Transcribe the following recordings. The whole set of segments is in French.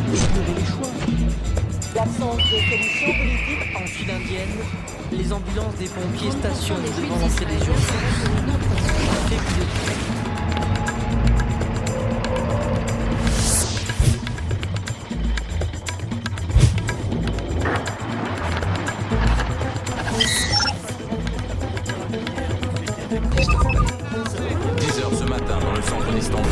Ignorer les choix. L'absence de solution politique. En file indienne, les ambulances des pompiers stationnent devant l'entrée des urgences. Fait que ce matin dans le centre d'Istanbul.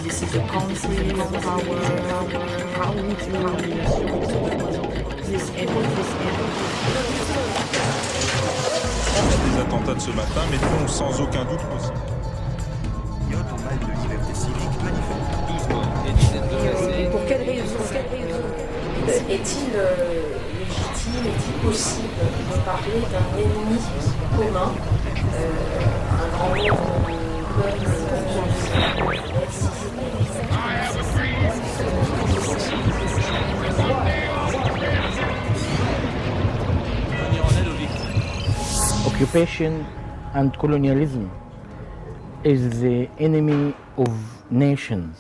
This is a country of power. How would you this Les attentats de ce matin mettront sans aucun doute possible. Pour quelle raison est-il légitime, est-il possible de parler d'un ennemi commun, un grand nombre Occupation and colonialism is the enemy of nations.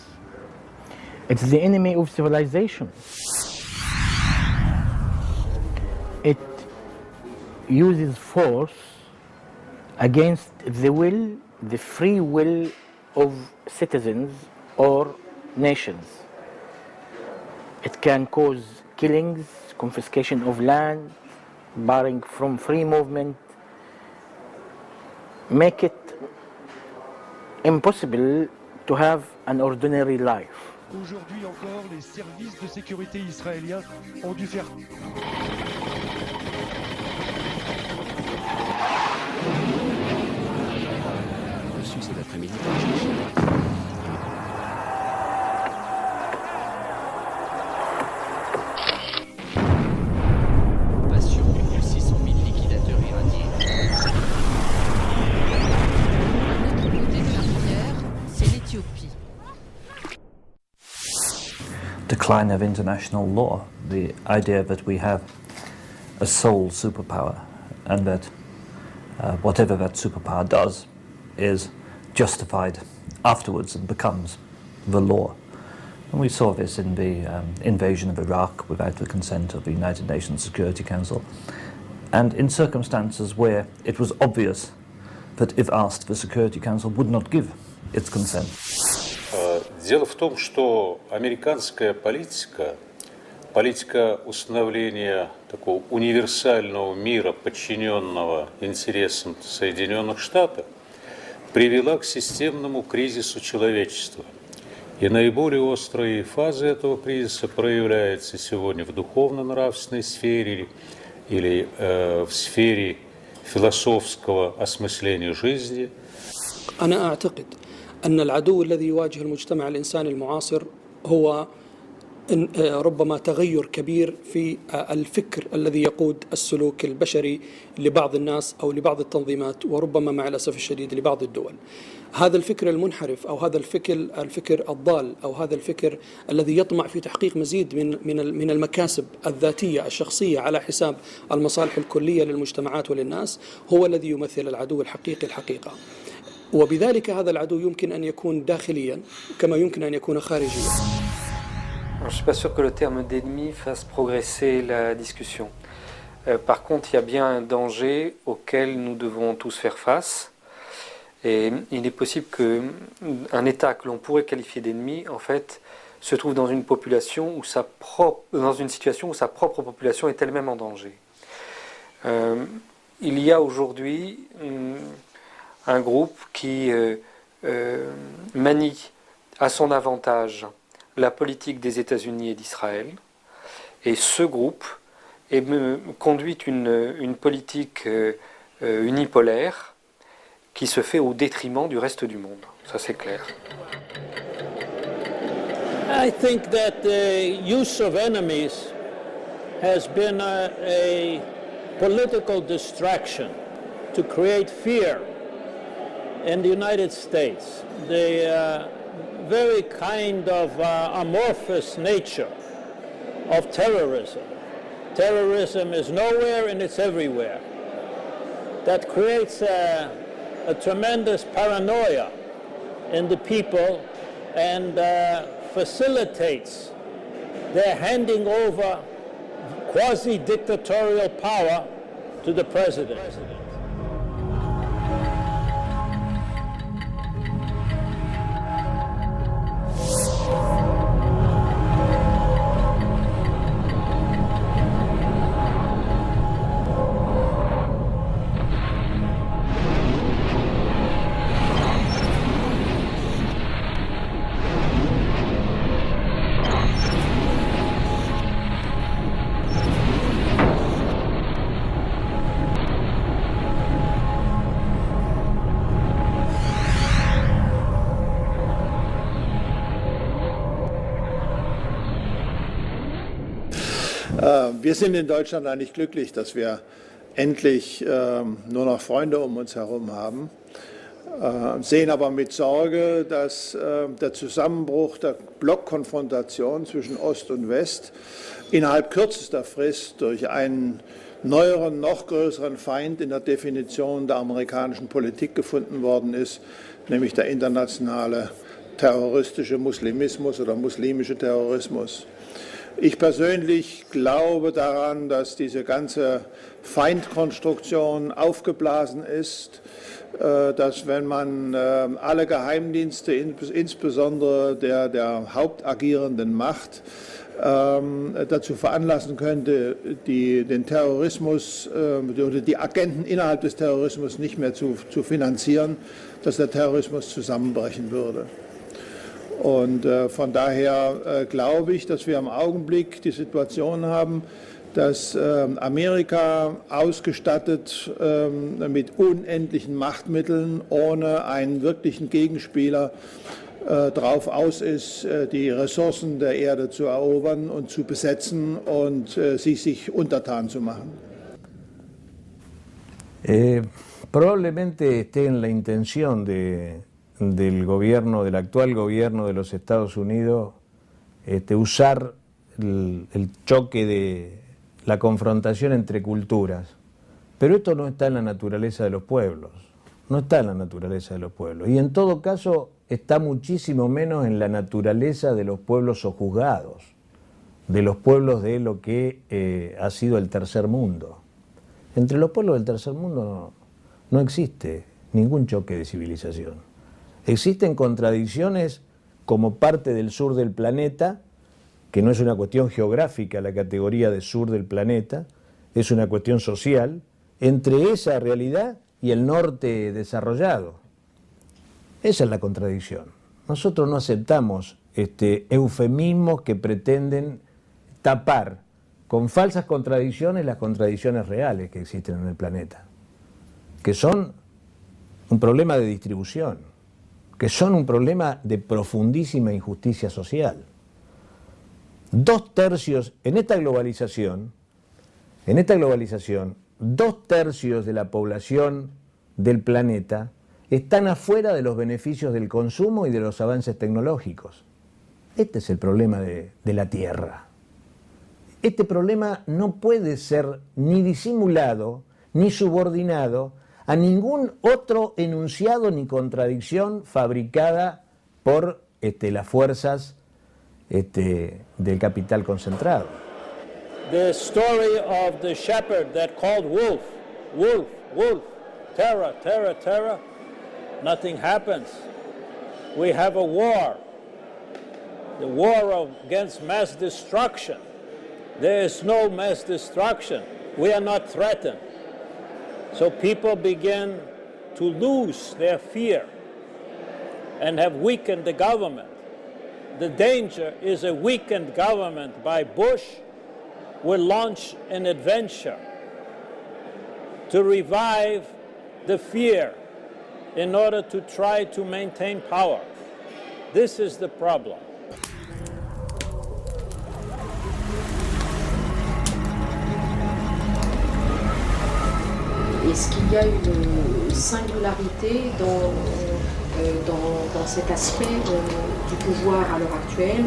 It's the enemy of civilization. It uses force against the will, the free will of citizens or nations. It can cause killings, confiscation of land, barring from free movement, make it impossible to have an ordinary life. Aujourd'hui encore, les services de sécurité israéliens ont dû faire... Reçu cet après-midi. Passion de 600 000 liquidateurs iraniens. L'autre côté de la frontière, c'est l'Éthiopie. Decline of international law, the idea that we have a sole superpower and that whatever that superpower does is justified afterwards and becomes the law. And we saw this in the invasion of Iraq without the consent of the United Nations Security Council, and in circumstances where it was obvious that if asked, the Security Council would not give its consent. Дело в том, что американская политика установления такого универсального мира, подчиненного интересам Соединенных Штатов, привела к системному кризису человечества. И наиболее острые фазы этого кризиса проявляются сегодня в духовно-нравственной сфере или в сфере философского осмысления жизни. أنا أعتقد أن العدو الذي يواجه المجتمع الإنساني المعاصر هو ربما تغير كبير في الفكر الذي يقود السلوك البشري لبعض الناس أو لبعض التنظيمات وربما مع الأسف الشديد لبعض الدول. هذا الفكر المنحرف أو هذا الفكر الضال أو هذا الفكر الذي يطمع في تحقيق مزيد من المكاسب الذاتية الشخصية على حساب المصالح الكلية للمجتمعات وللناس هو الذي يمثل العدو الحقيقي الحقيقة. وبذلك هذا العدو يمكن أن يكون داخليا كما يمكن أن يكون خارجيا. Je ne suis pas sûr que le terme d'ennemi fasse progresser la discussion. Par contre, il y a bien un danger auquel nous devons tous faire face. Et il est possible qu'un État que l'on pourrait qualifier d'ennemi, en fait, se trouve dans une population où dans une situation où sa propre population est elle-même en danger. Il y a aujourd'hui un groupe qui manie à son avantage la politique des États-Unis et d'Israël, et ce groupe conduit une politique unipolaire qui se fait au détriment du reste du monde. Ça, c'est clair. I think that the use of enemies has been a political distraction to create fear in the United States. The very kind of amorphous nature of terrorism. Terrorism is nowhere and it's everywhere. That creates a tremendous paranoia in the people and facilitates their handing over quasi-dictatorial power to the president. Wir sind in Deutschland eigentlich glücklich, dass wir endlich nur noch Freunde um uns herum haben, sehen aber mit Sorge, dass der Zusammenbruch der Blockkonfrontation zwischen Ost und West innerhalb kürzester Frist durch einen neueren, noch größeren Feind in der Definition der amerikanischen Politik gefunden worden ist, nämlich der internationale terroristische Muslimismus oder muslimische Terrorismus. Ich persönlich glaube daran, dass diese ganze Feindkonstruktion aufgeblasen ist, dass wenn man alle Geheimdienste, insbesondere der hauptagierenden Macht, dazu veranlassen könnte, den Terrorismus oder die Agenten innerhalb des Terrorismus nicht mehr zu finanzieren, dass der Terrorismus zusammenbrechen würde. Und von daher glaube ich, dass wir im Augenblick die Situation haben, dass Amerika ausgestattet mit unendlichen Machtmitteln, ohne einen wirklichen Gegenspieler, drauf aus ist, die Ressourcen der Erde zu erobern und zu besetzen und sich untertan zu machen. Probablemente esté en la intención del gobierno, del actual gobierno de los Estados Unidos, usar el choque de la confrontación entre culturas. Pero esto no está en la naturaleza de los pueblos, no está en la naturaleza de los pueblos. Y en todo caso está muchísimo menos en la naturaleza de los pueblos sojuzgados, de los pueblos de lo que ha sido el tercer mundo. Entre los pueblos del tercer mundo no existe ningún choque de civilización. Existen contradicciones como parte del sur del planeta, que no es una cuestión geográfica la categoría de sur del planeta, es una cuestión social, entre esa realidad y el norte desarrollado. Esa es la contradicción. Nosotros no aceptamos eufemismos que pretenden tapar con falsas contradicciones las contradicciones reales que existen en el planeta, que son un problema de distribución, que son un problema de profundísima injusticia social. 2/3, en esta globalización, 2/3 de la población del planeta están afuera de los beneficios del consumo y de los avances tecnológicos. Este es el problema de la Tierra. Este problema no puede ser ni disimulado ni subordinado a ningún otro enunciado ni contradicción fabricada por las fuerzas del capital concentrado. The story of the shepherd that called wolf, wolf, wolf, terror, terror, terror, nothing happens. We have a war, the war against mass destruction. There is no mass destruction. We are not threatened. So people begin to lose their fear and have weakened the government. The danger is a weakened government by Bush will launch an adventure to revive the fear in order to try to maintain power. This is the problem. Est-ce qu'il y a une singularité dans cet aspect du pouvoir à l'heure actuelle?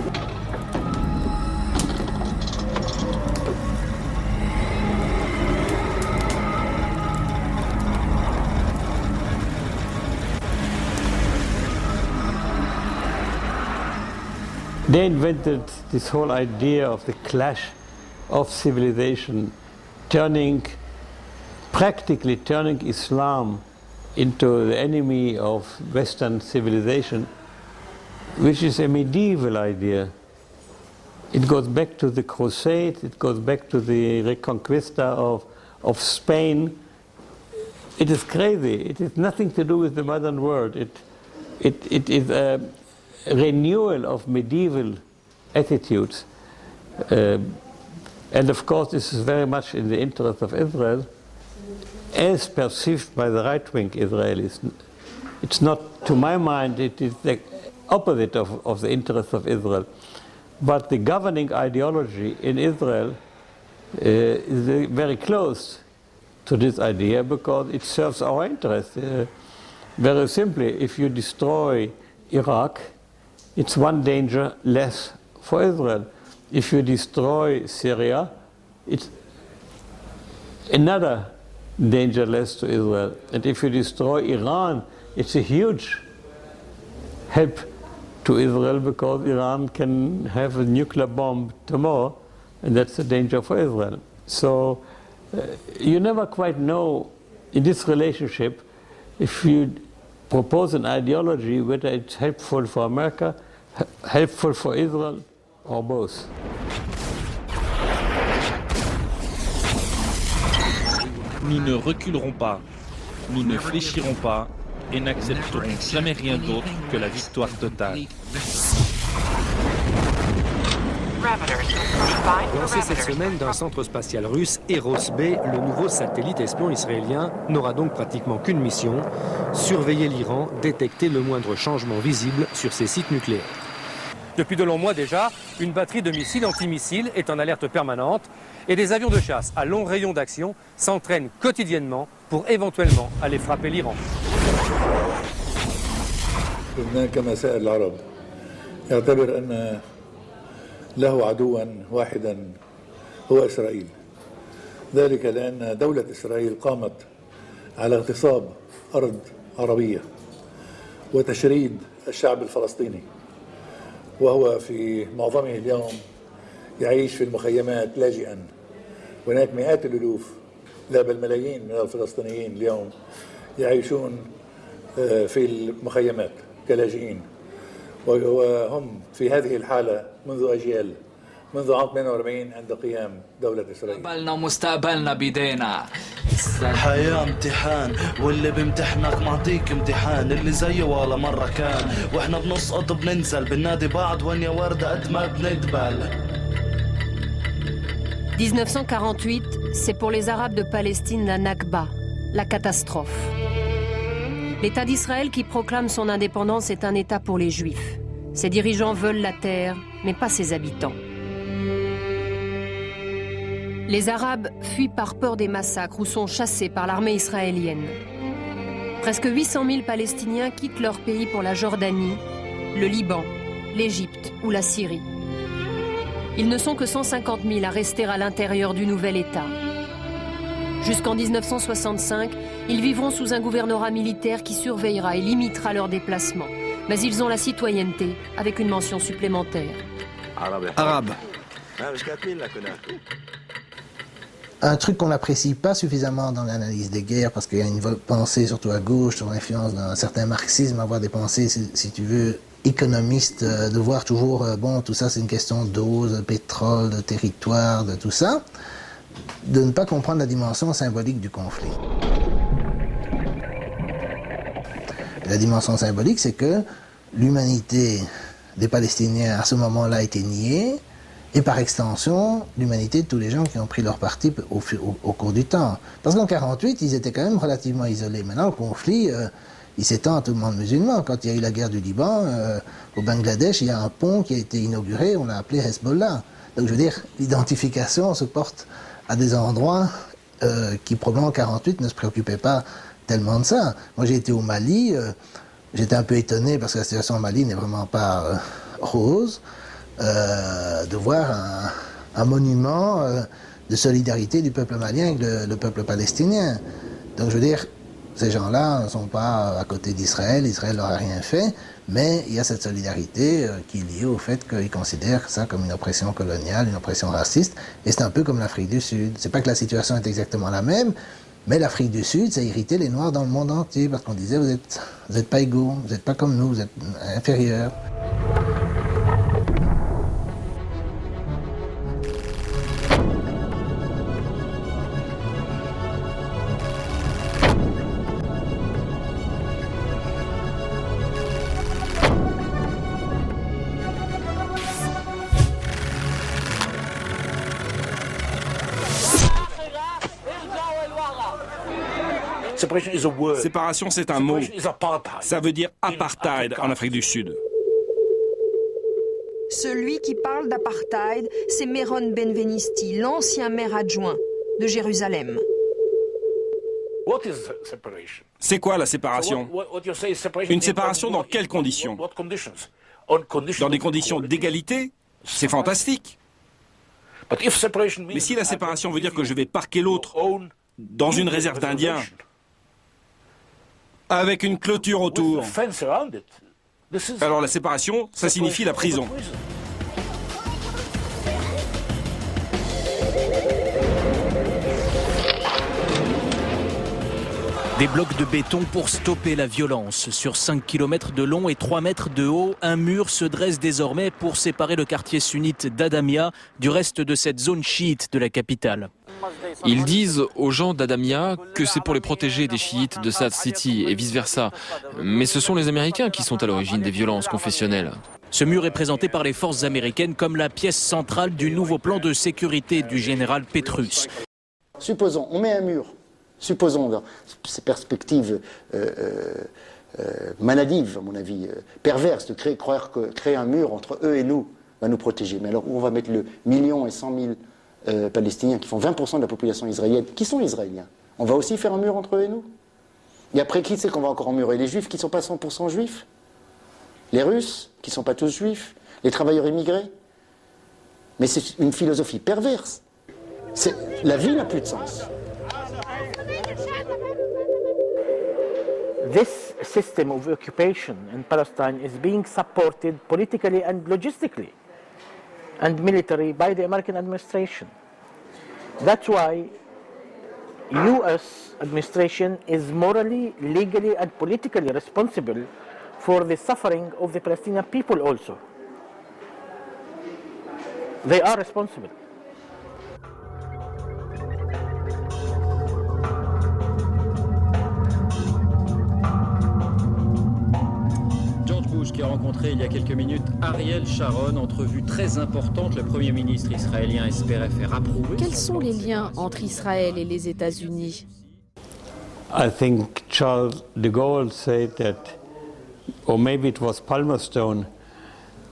They invented this whole idea of the clash of civilization, practically turning Islam into the enemy of Western civilization, which is a medieval idea. It goes back to the Crusades, it goes back to the Reconquista of Spain. It is crazy. It has nothing to do with the modern world. It is a renewal of medieval attitudes. And of course, this is very much in the interest of Israel, as perceived by the right-wing Israelis. It's not, to my mind, it is the opposite of the interest of Israel. But the governing ideology in Israel is very close to this idea because it serves our interest. Very simply, if you destroy Iraq, it's one danger less for Israel. If you destroy Syria, it's another danger less to Israel. And if you destroy Iran, it's a huge help to Israel because Iran can have a nuclear bomb tomorrow, and that's a danger for Israel. So you never quite know in this relationship if you propose an ideology whether it's helpful for America, helpful for Israel, or both. Nous ne reculerons pas, nous ne fléchirons pas et n'accepterons jamais rien d'autre que la victoire totale. Lancé cette semaine d'un centre spatial russe, Eros-B, le nouveau satellite espion israélien n'aura donc pratiquement qu'une mission, surveiller l'Iran, détecter le moindre changement visible sur ses sites nucléaires. Depuis de longs mois déjà, une batterie de missiles antimissiles est en alerte permanente et des avions de chasse à long rayon d'action s'entraînent quotidiennement pour éventuellement aller frapper l'Iran. له عدوا واحدا هو إسرائيل. ذلك لأن دولة إسرائيل قامت على اغتصاب أرض عربية وتشريد الشعب الفلسطيني، وهو في معظمه اليوم يعيش في المخيمات لاجئا. هناك مئات الألوف لا بل ملايين من الفلسطينيين اليوم يعيشون في المخيمات كلاجئين، وهم في هذه الحالة منذ أجيال، منذ عام 48 عند قيام دولة إسرائيل. قبلنا ومستقبلنا بيدينا. الحياة امتحان واللي بيمتحنك معطيك امتحان، اللي زيه ولا مرة كان، واحنا بنسقط بننزل بننادي بعض وين يا وردة قد ما بندبل. 1948, c'est pour les Arabes de Palestine la Nakba, la catastrophe. L'État d'Israël qui proclame son indépendance est un État pour les Juifs. Ses dirigeants veulent la terre, mais pas ses habitants. Les Arabes fuient par peur des massacres ou sont chassés par l'armée israélienne. Presque 800 000 Palestiniens quittent leur pays pour la Jordanie, le Liban, l'Égypte ou la Syrie. Ils ne sont que 150 000 à rester à l'intérieur du nouvel État. Jusqu'en 1965, ils vivront sous un gouvernorat militaire qui surveillera et limitera leurs déplacements. Mais ils ont la citoyenneté, avec une mention supplémentaire. Arabe. Un truc qu'on n'apprécie pas suffisamment dans l'analyse des guerres, parce qu'il y a une pensée, surtout à gauche, sur l'influence d'un certain marxisme, avoir des pensées, si tu veux, économistes, de voir toujours, bon, tout ça c'est une question d'eau, de pétrole, de territoire, de tout ça, de ne pas comprendre la dimension symbolique du conflit. La dimension symbolique, c'est que l'humanité des Palestiniens à ce moment-là a été niée, et par extension, l'humanité de tous les gens qui ont pris leur parti au cours du temps. Parce qu'en 1948, ils étaient quand même relativement isolés. Maintenant, le conflit, il s'étend à tout le monde musulman. Quand il y a eu la guerre du Liban, au Bangladesh, il y a un pont qui a été inauguré, on l'a appelé Hezbollah. Donc je veux dire, l'identification se porte à des endroits qui, probablement en 1948, ne se préoccupaient pas tellement de ça. Moi, j'ai été au Mali, j'étais un peu étonné parce que la situation au Mali n'est vraiment pas rose, de voir un monument de solidarité du peuple malien avec le peuple palestinien. Donc, je veux dire, ces gens-là ne sont pas à côté d'Israël, Israël leur a rien fait, mais il y a cette solidarité qui est liée au fait qu'ils considèrent ça comme une oppression coloniale, une oppression raciste, et c'est un peu comme l'Afrique du Sud. C'est pas que la situation est exactement la même, mais l'Afrique du Sud, ça irritait les Noirs dans le monde entier, parce qu'on disait vous êtes pas égaux, vous n'êtes pas comme nous, vous êtes inférieurs. Séparation, c'est un mot. Ça veut dire apartheid en Afrique du Sud. Celui qui parle d'apartheid, c'est Meron Benvenisti, l'ancien maire adjoint de Jérusalem. C'est quoi la séparation? Une séparation dans quelles conditions? Dans des conditions d'égalité? C'est fantastique. Mais si la séparation veut dire que je vais parquer l'autre dans une réserve d'Indiens, avec une clôture autour, alors la séparation, ça signifie la prison. Des blocs de béton pour stopper la violence. Sur 5 km de long et 3 mètres de haut, un mur se dresse désormais pour séparer le quartier sunnite d'Adamia du reste de cette zone chiite de la capitale. Ils disent aux gens d'Adamia que c'est pour les protéger des chiites de Sad City et vice-versa. Mais ce sont les Américains qui sont à l'origine des violences confessionnelles. Ce mur est présenté par les forces américaines comme la pièce centrale du nouveau plan de sécurité du général Petrus. Supposons, on met un mur. Supposons, dans ces perspectives maladives, à mon avis, perverses, de croire que créer un mur entre eux et nous va nous protéger. Mais alors où on va mettre le 1,1 million Palestiniens qui font 20% de la population israélienne, qui sont israéliens? On va aussi faire un mur entre eux et nous? Et après, qui c'est qu'on va encore emmurer? Les Juifs qui ne sont pas 100% juifs? Les Russes qui ne sont pas tous juifs? Les travailleurs immigrés? Mais c'est une philosophie perverse. La vie n'a plus de sens. This system of occupation in Palestine is being supported politically and logistically and military by the American administration. That's why US administration is morally, legally and politically responsible for the suffering of the Palestinian people also. They are responsible. Qui a rencontré il y a quelques minutes Ariel Sharon, entrevue très importante. Le Premier ministre israélien espérait faire approuver. Quels sont les liens entre Israël et les États-Unis? I think Charles de Gaulle said that, or maybe it was Palmerston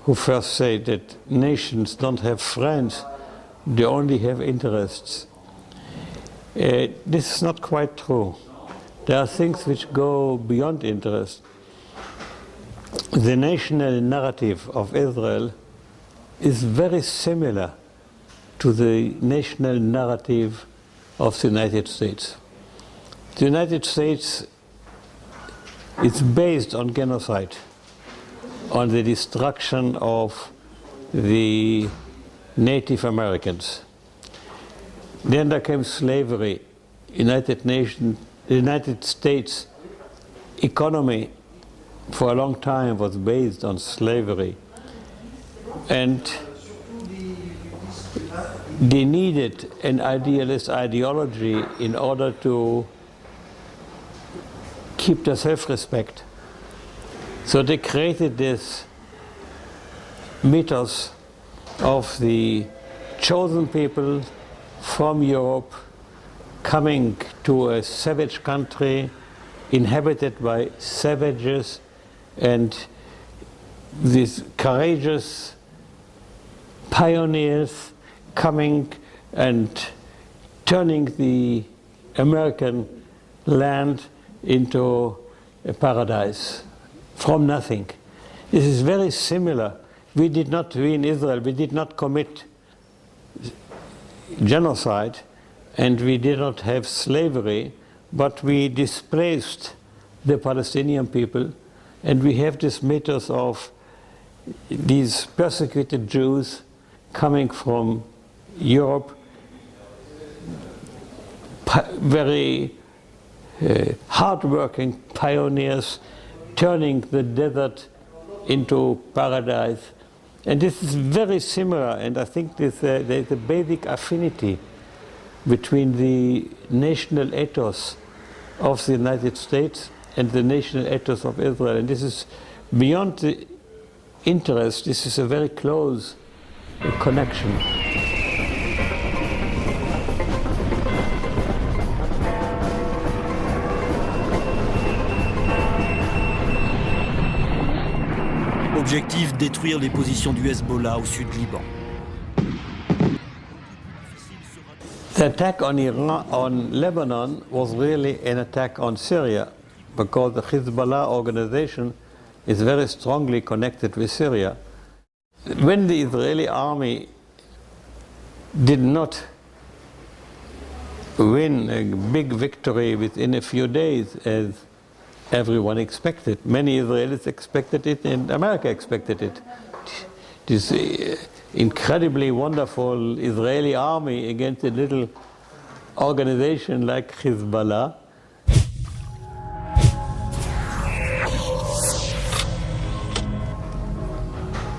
who first said that nations don't have friends, they only have interests. This is not quite true. There are things which go beyond interest. The national narrative of Israel is very similar to the national narrative of the United States. The United States is based on genocide, on the destruction of the Native Americans. Then there came slavery. The United States economy for a long time was based on slavery, and they needed an idealist ideology in order to keep their self-respect. So they created this mythos of the chosen people from Europe coming to a savage country inhabited by savages, and these courageous pioneers coming and turning the American land into a paradise from nothing. This is very similar. We in Israel, we did not commit genocide, and we did not have slavery, but we displaced the Palestinian people And we have this mythos of these persecuted Jews coming from Europe, very hard-working pioneers, turning the desert into paradise. And this is very similar, and I think there's a basic affinity between the national ethos of the United States and the national ethos of Israel. And this is beyond the interest, this is a very close connection. Objectif, détruire les positions du Hezbollah au sud Liban. The attack on Iran, on Lebanon was really an attack on Syria, because the Hezbollah organization is very strongly connected with Syria. When the Israeli army did not win a big victory within a few days, as everyone expected, many Israelis expected it and America expected it. This incredibly wonderful Israeli army against a little organization like Hezbollah.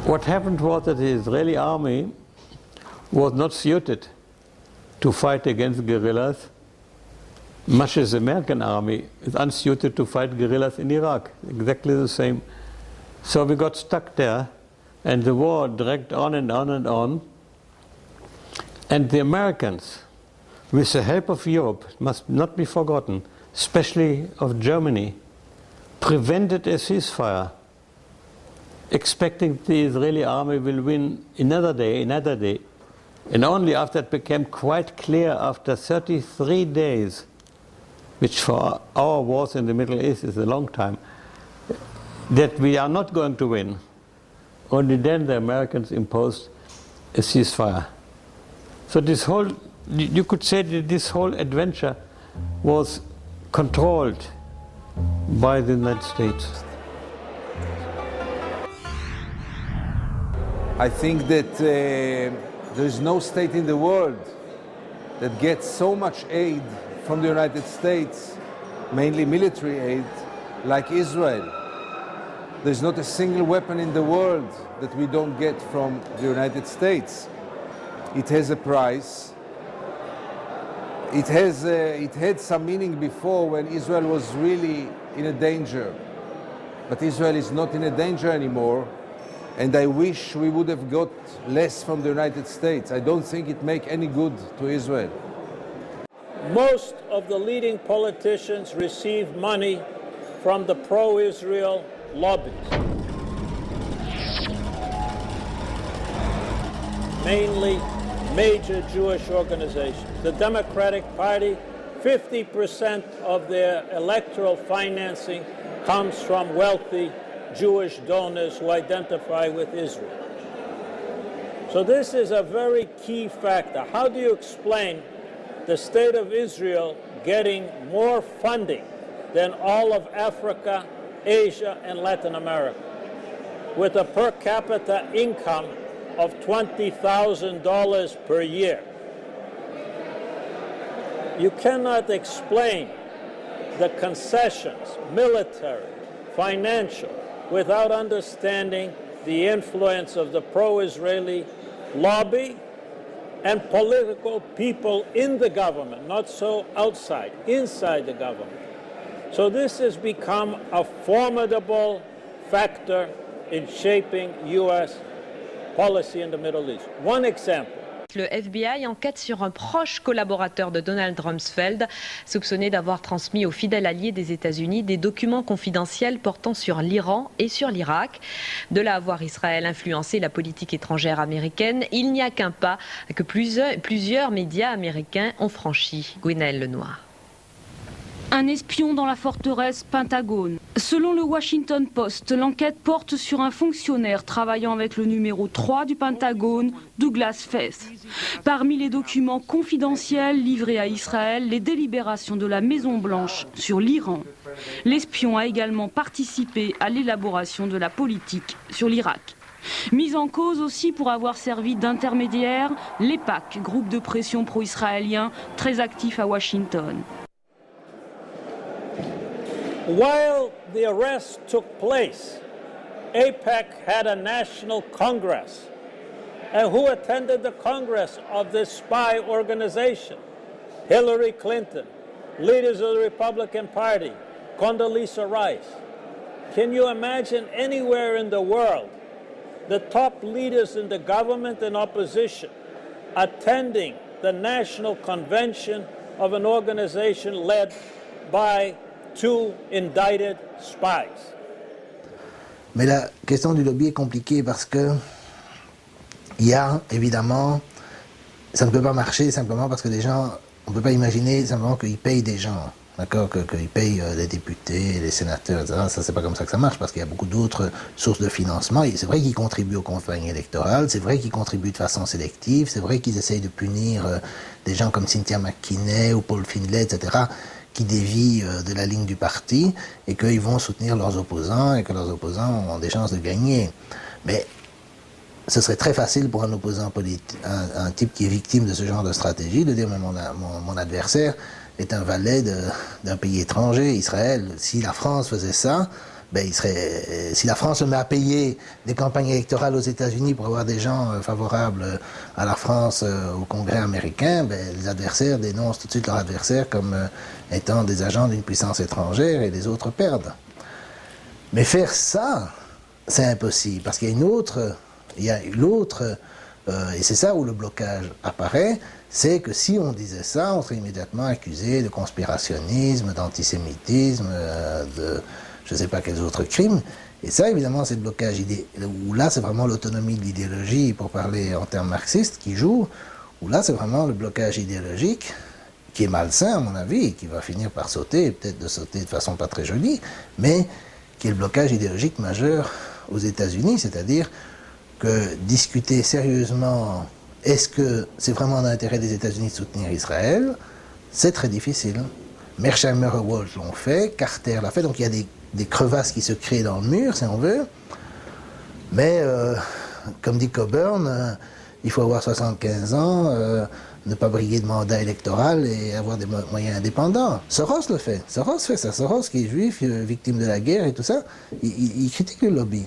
What happened was that the Israeli army was not suited to fight against guerrillas, much as the American army is unsuited to fight guerrillas in Iraq, exactly the same. So we got stuck there, and the war dragged on and on and on. And the Americans, with the help of Europe, must not be forgotten, especially of Germany, prevented a ceasefire, expecting the Israeli army will win another day. And only after it became quite clear, after 33 days, which for our wars in the Middle East is a long time, that we are not going to win. Only then the Americans imposed a ceasefire. So this whole, you could say that this whole adventure was controlled by the United States. I think that there is no state in the world that gets so much aid from the United States, mainly military aid, like Israel. There's not a single weapon in the world that we don't get from the United States. It has a price. It had some meaning before when Israel was really in a danger. But Israel is not in a danger anymore. And I wish we would have got less from the United States. I don't think it makes any good to Israel. Most of the leading politicians receive money from the pro-Israel lobbies, mainly major Jewish organizations. The Democratic Party, 50% of their electoral financing comes from wealthy Jewish donors who identify with Israel. So this is a very key factor. How do you explain the state of Israel getting more funding than all of Africa, Asia, and Latin America, with a per capita income of $20,000 per year? You cannot explain the concessions, military, financial, without understanding the influence of the pro-Israeli lobby and political people in the government, not so outside, inside the government. So this has become a formidable factor in shaping U.S. policy in the Middle East. One example. Le FBI enquête sur un proche collaborateur de Donald Rumsfeld, soupçonné d'avoir transmis aux fidèles alliés des États-Unis des documents confidentiels portant sur l'Iran et sur l'Irak. De là à voir Israël influencer la politique étrangère américaine, il n'y a qu'un pas que plusieurs médias américains ont franchi. Gwenaëlle Lenoir. Un espion dans la forteresse Pentagone. Selon le Washington Post, l'enquête porte sur un fonctionnaire travaillant avec le numéro 3 du Pentagone, Douglas Feith. Parmi les documents confidentiels livrés à Israël, les délibérations de la Maison-Blanche sur l'Iran. L'espion a également participé à l'élaboration de la politique sur l'Irak. Mise en cause aussi pour avoir servi d'intermédiaire, l'EPAC, groupe de pression pro-israélien très actif à Washington. While the arrest took place, AIPAC had a national congress. And who attended the congress of this spy organization? Hillary Clinton, leaders of the Republican Party, Condoleezza Rice. Can you imagine anywhere in the world the top leaders in the government and opposition attending the national convention of an organization led by two indicted spies? Mais la question du lobby est compliquée parce que il y a évidemment, ça ne peut pas marcher simplement parce que les gens, on ne peut pas imaginer simplement qu'ils payent des gens, d'accord, qu'ils payent les députés, les sénateurs, etc. Ça, c'est pas comme ça que ça marche parce qu'il y a beaucoup d'autres sources de financement. C'est vrai qu'ils contribuent aux campagnes électorales, c'est vrai qu'ils contribuent de façon sélective, c'est vrai qu'ils essayent de punir des gens comme Cynthia McKinney ou Paul Findlay, etc., qui dévient de la ligne du parti et qu'ils vont soutenir leurs opposants et que leurs opposants ont des chances de gagner. Mais ce serait très facile pour un opposant politique, un type qui est victime de ce genre de stratégie, de dire mais mon adversaire est un valet d'un pays étranger, Israël. Si la France faisait ça, ben si la France se met à payer des campagnes électorales aux États-Unis pour avoir des gens favorables à la France au Congrès américain, ben les adversaires dénoncent tout de suite leurs adversaires comme étant des agents d'une puissance étrangère et les autres perdent. Mais faire ça, c'est impossible parce qu'il y a l'autre, et c'est ça où le blocage apparaît, c'est que si on disait ça, on serait immédiatement accusé de conspirationnisme, d'antisémitisme, de je ne sais pas quels autres crimes. Et ça, évidemment, c'est le blocage où là, c'est vraiment l'autonomie de l'idéologie, pour parler en termes marxistes, qui joue, où là, c'est vraiment le blocage idéologique qui est malsain, à mon avis, et qui va finir par sauter, et peut-être de sauter de façon pas très jolie, mais qui est le blocage idéologique majeur aux États-Unis, c'est-à-dire que discuter sérieusement, est-ce que c'est vraiment dans l'intérêt des États-Unis de soutenir Israël, c'est très difficile. Mearsheimer et Walsh l'ont fait, Carter l'a fait, donc il y a des crevasses qui se créent dans le mur, si on veut. Mais, comme dit Coburn, il faut avoir 75 ans, ne pas briguer de mandat électoral et avoir des moyens indépendants. Soros le fait. Soros fait ça. Soros, qui est juif, victime de la guerre et tout ça, il critique le lobby.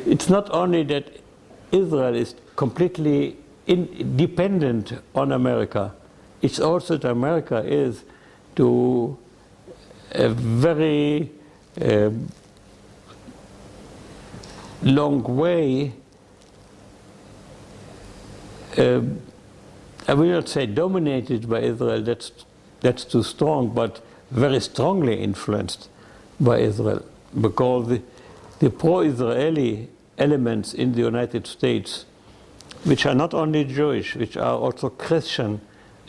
It's not only that Israel is completely dependent on America, it's also that America is to a very long way, I will not say dominated by Israel, that's too strong, but very strongly influenced by Israel, because the pro-Israeli elements in the United States, which are not only Jewish, which are also Christian,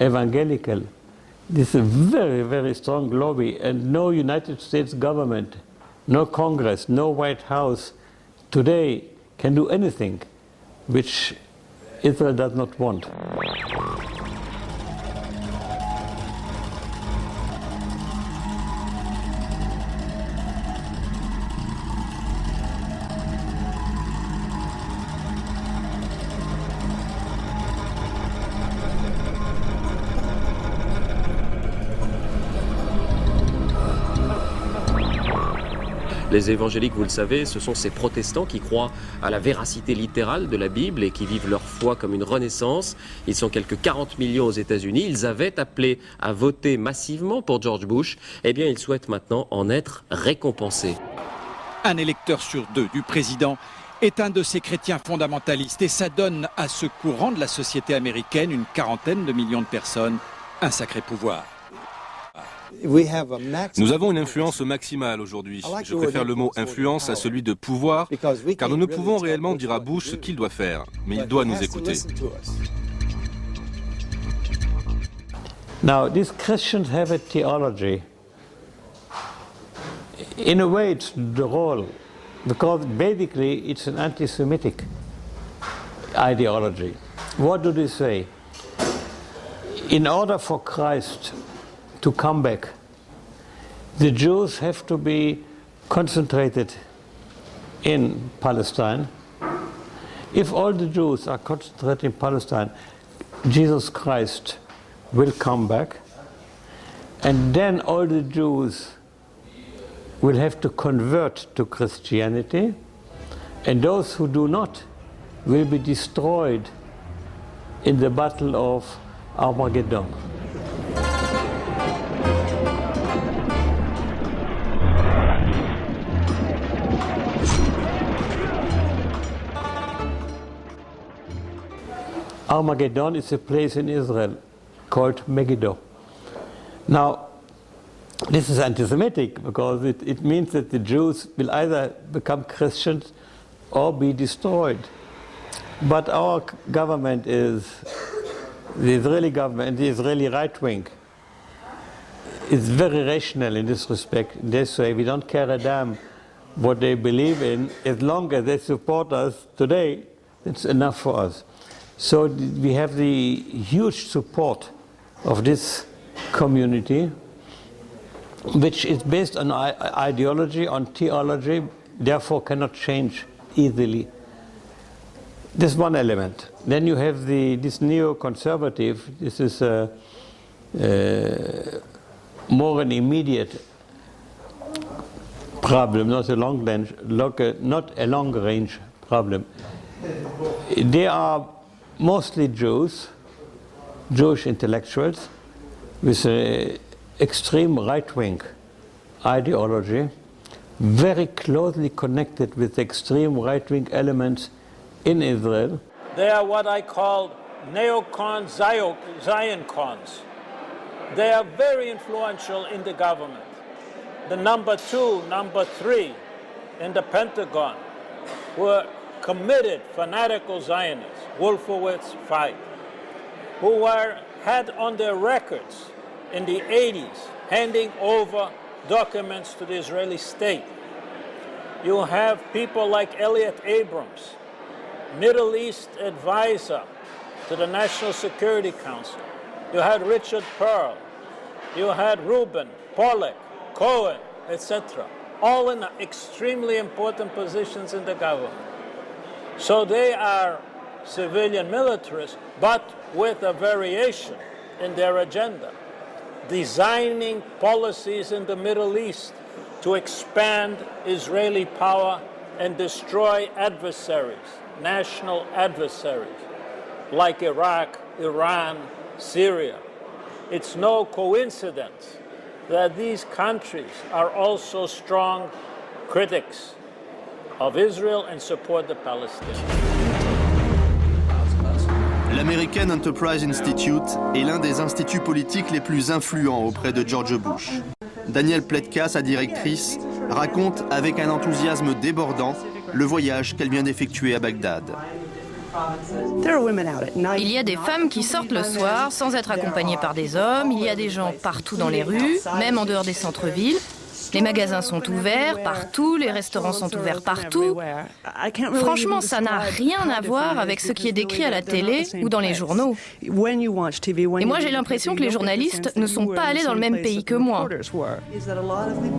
evangelical, this is a very, very strong lobby, and no United States government, no Congress, no White House today can do anything which Israel does not want. Les évangéliques, vous le savez, ce sont ces protestants qui croient à la véracité littérale de la Bible et qui vivent leur foi comme une renaissance. Ils sont quelques 40 millions aux États-Unis. Ils avaient appelé à voter massivement pour George Bush. Eh bien, ils souhaitent maintenant en être récompensés. Un électeur sur 2 du président est un de ces chrétiens fondamentalistes et ça donne à ce courant de la société américaine, une quarantaine de millions de personnes, un sacré pouvoir. Nous avons une influence maximale aujourd'hui. Je préfère le mot influence à celui de pouvoir, car nous ne pouvons réellement dire à Bush ce qu'il doit faire, mais il doit nous écouter. Now, these Christians have a theology. In a way, it's the role, because basically it's an anti-Semitic ideology. What do they say? In order for Christ to come back, the Jews have to be concentrated in Palestine. If all the Jews are concentrated in Palestine, Jesus Christ will come back, and then all the Jews will have to convert to Christianity, and those who do not will be destroyed in the Battle of Armageddon. Armageddon is a place in Israel called Megiddo. Now, this is anti-Semitic because it means that the Jews will either become Christians or be destroyed. But our government is, the Israeli government, the Israeli right wing, is very rational in this respect. They say we don't care a damn what they believe in, as long as they support us today, it's enough for us. So we have the huge support of this community, which is based on ideology, on theology, therefore cannot change easily. This is one element. Then you have this neoconservative. This is more an immediate problem, not a long range problem. They are mostly Jews, Jewish intellectuals, with an extreme right-wing ideology, very closely connected with extreme right-wing elements in Israel. They are what I call neocons, Zioncons. They are very influential in the government. The number 2, number 3 in the Pentagon were committed, fanatical Zionists, Wolfowitz, Feig, who had on their records in the 80s handing over documents to the Israeli state. You have people like Elliot Abrams, Middle East advisor to the National Security Council. You had Richard Pearl. You had Rubin, Pollack, Cohen, etc. All in extremely important positions in the government. So they are civilian militarists, but with a variation in their agenda, designing policies in the Middle East to expand Israeli power and destroy adversaries, national adversaries, like Iraq, Iran, Syria. It's no coincidence that these countries are also strong critics of Israel and support the Palestinians. L'American Enterprise Institute est l'un des instituts politiques les plus influents auprès de George Bush. Danielle Pletka, sa directrice, raconte avec un enthousiasme débordant le voyage qu'elle vient d'effectuer à Bagdad. Il y a des femmes qui sortent le soir sans être accompagnées par des hommes, il y a des gens partout dans les rues, même en dehors des centres-villes. Les magasins sont ouverts partout, les restaurants sont ouverts partout. Franchement, ça n'a rien à voir avec ce qui est décrit à la télé ou dans les journaux. Et moi, j'ai l'impression que les journalistes ne sont pas allés dans le même pays que moi.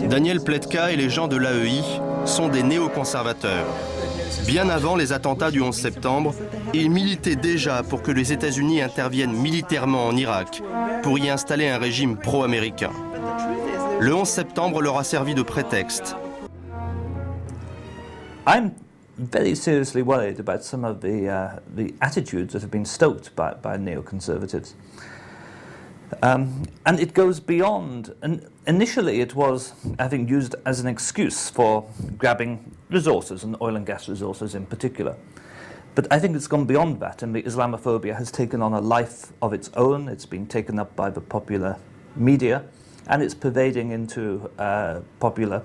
Danielle Pletka et les gens de l'AEI sont des néoconservateurs. Bien avant les attentats du 11 septembre, ils militaient déjà pour que les États-Unis interviennent militairement en Irak pour y installer un régime pro-américain. Le 11 septembre leur a servi de prétexte. I'm very seriously worried about some of the attitudes that have been stoked by neoconservatives. And it goes beyond, and initially it was, I think, used as an excuse for grabbing resources, and oil and gas resources in particular. But I think it's gone beyond that, and the Islamophobia has taken on a life of its own. It's been taken up by the popular media, and it's pervading into popular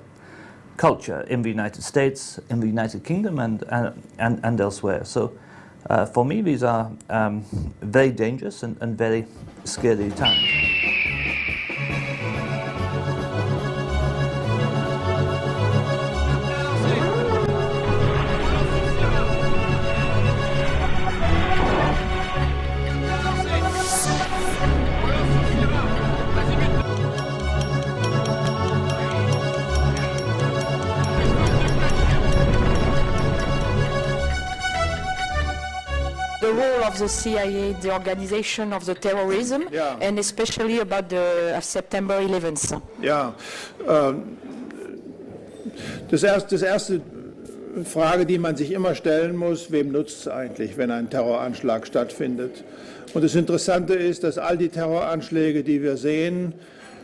culture in the United States, in the United Kingdom, and elsewhere. So for me, these are very dangerous and very scary times. The role of the CIA, the organization of the terrorism, and especially about the September 11th. Ja, das erste Frage, die man sich immer stellen muss: Wem nutzt es eigentlich, wenn ein Terroranschlag stattfindet? Und das Interessante ist, dass all die Terroranschläge, die wir sehen,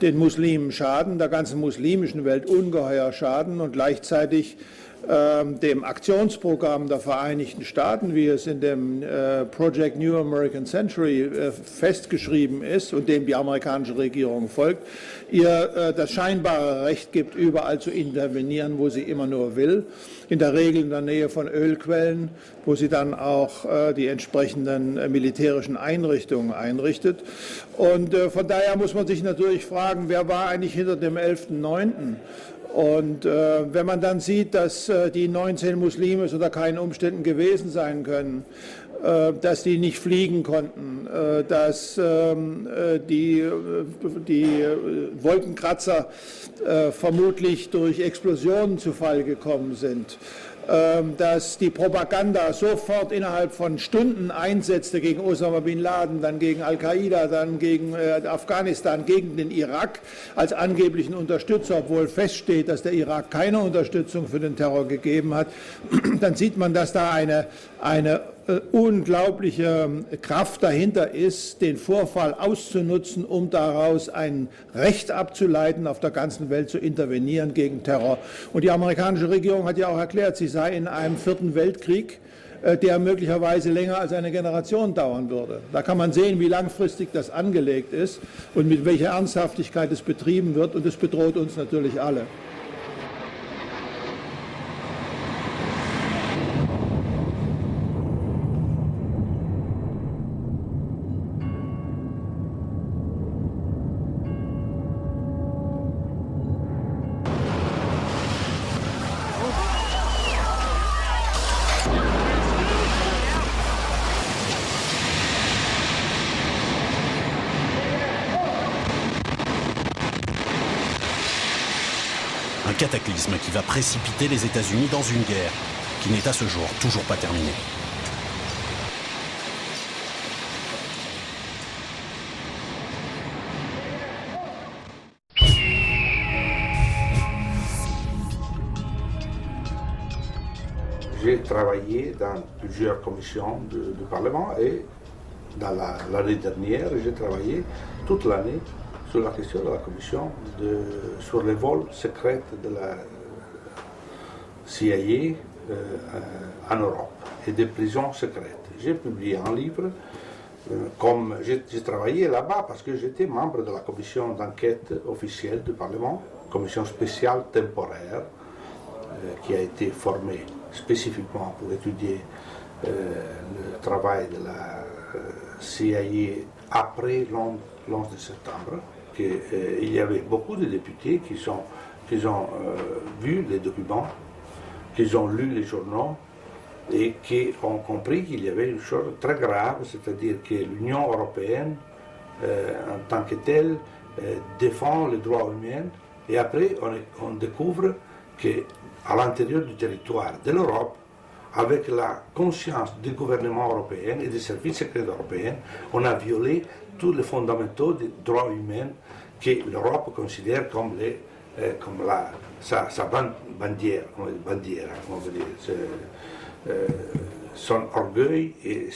den Muslimen schaden, der ganzen muslimischen Welt ungeheuer schaden und gleichzeitig dem Aktionsprogramm der Vereinigten Staaten, wie es in dem Project New American Century festgeschrieben ist und dem die amerikanische Regierung folgt, ihr das scheinbare Recht gibt, überall zu intervenieren, wo sie immer nur will, in der Regel in der Nähe von Ölquellen, wo sie dann auch die entsprechenden militärischen Einrichtungen einrichtet. Und von daher muss man sich natürlich fragen, wer war eigentlich hinter dem 11.9.? Und wenn man dann sieht, dass die 19 Muslime es unter keinen Umständen gewesen sein können, dass die nicht fliegen konnten, dass die Wolkenkratzer vermutlich durch Explosionen zu Fall gekommen sind, dass die Propaganda sofort innerhalb von Stunden einsetzte gegen Osama Bin Laden, dann gegen Al-Qaida, dann gegen Afghanistan, gegen den Irak als angeblichen Unterstützer, obwohl feststeht, dass der Irak keine Unterstützung für den Terror gegeben hat, dann sieht man, dass da eine unglaubliche Kraft dahinter ist, den Vorfall auszunutzen, um daraus ein Recht abzuleiten, auf der ganzen Welt zu intervenieren gegen Terror. Und die amerikanische Regierung hat ja auch erklärt, sie sei in einem 4. Weltkrieg, der möglicherweise länger als eine Generation dauern würde. Da kann man sehen, wie langfristig das angelegt ist und mit welcher Ernsthaftigkeit es betrieben wird, und es bedroht uns natürlich alle. Un cataclysme qui va précipiter les États-Unis dans une guerre qui n'est à ce jour toujours pas terminée. J'ai travaillé dans plusieurs commissions du Parlement et dans l'année dernière, j'ai travaillé toute l'année sur la question de la commission sur les vols secrets de la CIA en Europe et des prisons secrètes. J'ai publié un livre, comme j'ai travaillé là-bas parce que j'étais membre de la commission d'enquête officielle du Parlement, commission spéciale temporaire qui a été formée spécifiquement pour étudier le travail de la CIA après l'11 de septembre. Il y avait beaucoup de députés qui ont vu les documents, qui ont lu les journaux et qui ont compris qu'il y avait une chose très grave, c'est-à-dire que l'Union européenne, en tant que telle, défend les droits humains. Et après, on découvre qu'à l'intérieur du territoire de l'Europe, avec la conscience du gouvernement européen et des services secrets européens, on a violé tous les fondamentaux des droits humains que l'Europe considère comme les comme sa bandière, comme on veut dire, son orgueil et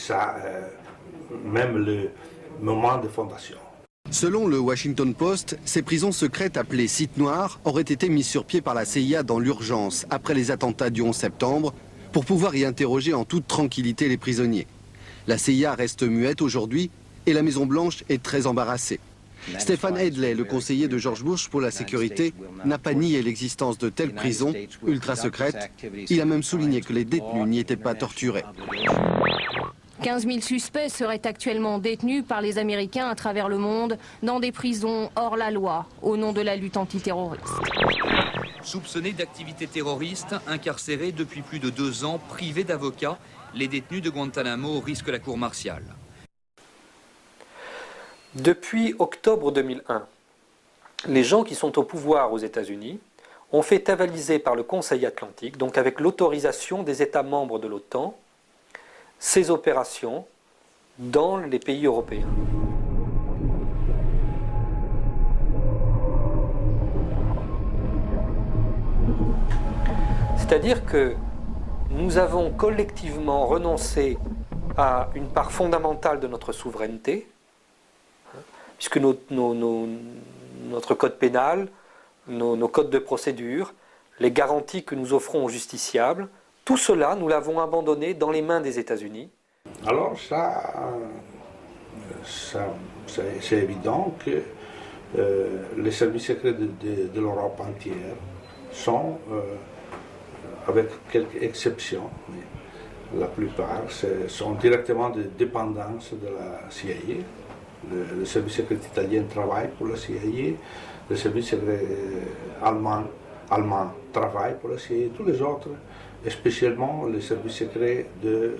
même le moment de fondation. Selon le Washington Post, ces prisons secrètes appelées sites noirs auraient été mises sur pied par la CIA dans l'urgence après les attentats du 11 septembre pour pouvoir y interroger en toute tranquillité les prisonniers. La CIA reste muette aujourd'hui et la Maison-Blanche est très embarrassée. Stephen Hedley, le conseiller de George Bush pour la sécurité, n'a pas nié l'existence de telles prisons ultra secrètes. Il a même souligné que les détenus n'y étaient pas torturés. 15 000 suspects seraient actuellement détenus par les Américains à travers le monde dans des prisons hors la loi, au nom de la lutte antiterroriste. Soupçonnés d'activités terroristes, incarcérés depuis plus de 2 ans, privés d'avocats, les détenus de Guantanamo risquent la cour martiale. Depuis octobre 2001, les gens qui sont au pouvoir aux États-Unis ont fait avaliser par le Conseil Atlantique, donc avec l'autorisation des États membres de l'OTAN, ces opérations dans les pays européens. C'est-à-dire que nous avons collectivement renoncé à une part fondamentale de notre souveraineté, puisque notre code pénal, nos codes de procédure, les garanties que nous offrons aux justiciables, tout cela, nous l'avons abandonné dans les mains des États-Unis. Alors c'est évident que les services secrets de l'Europe entière sont, avec quelques exceptions, mais la plupart sont directement de dépendance de la CIA. Le service secret italien travaille pour la CIA, le service secret allemand travaille pour la CIA, tous les autres, et spécialement les services secrets de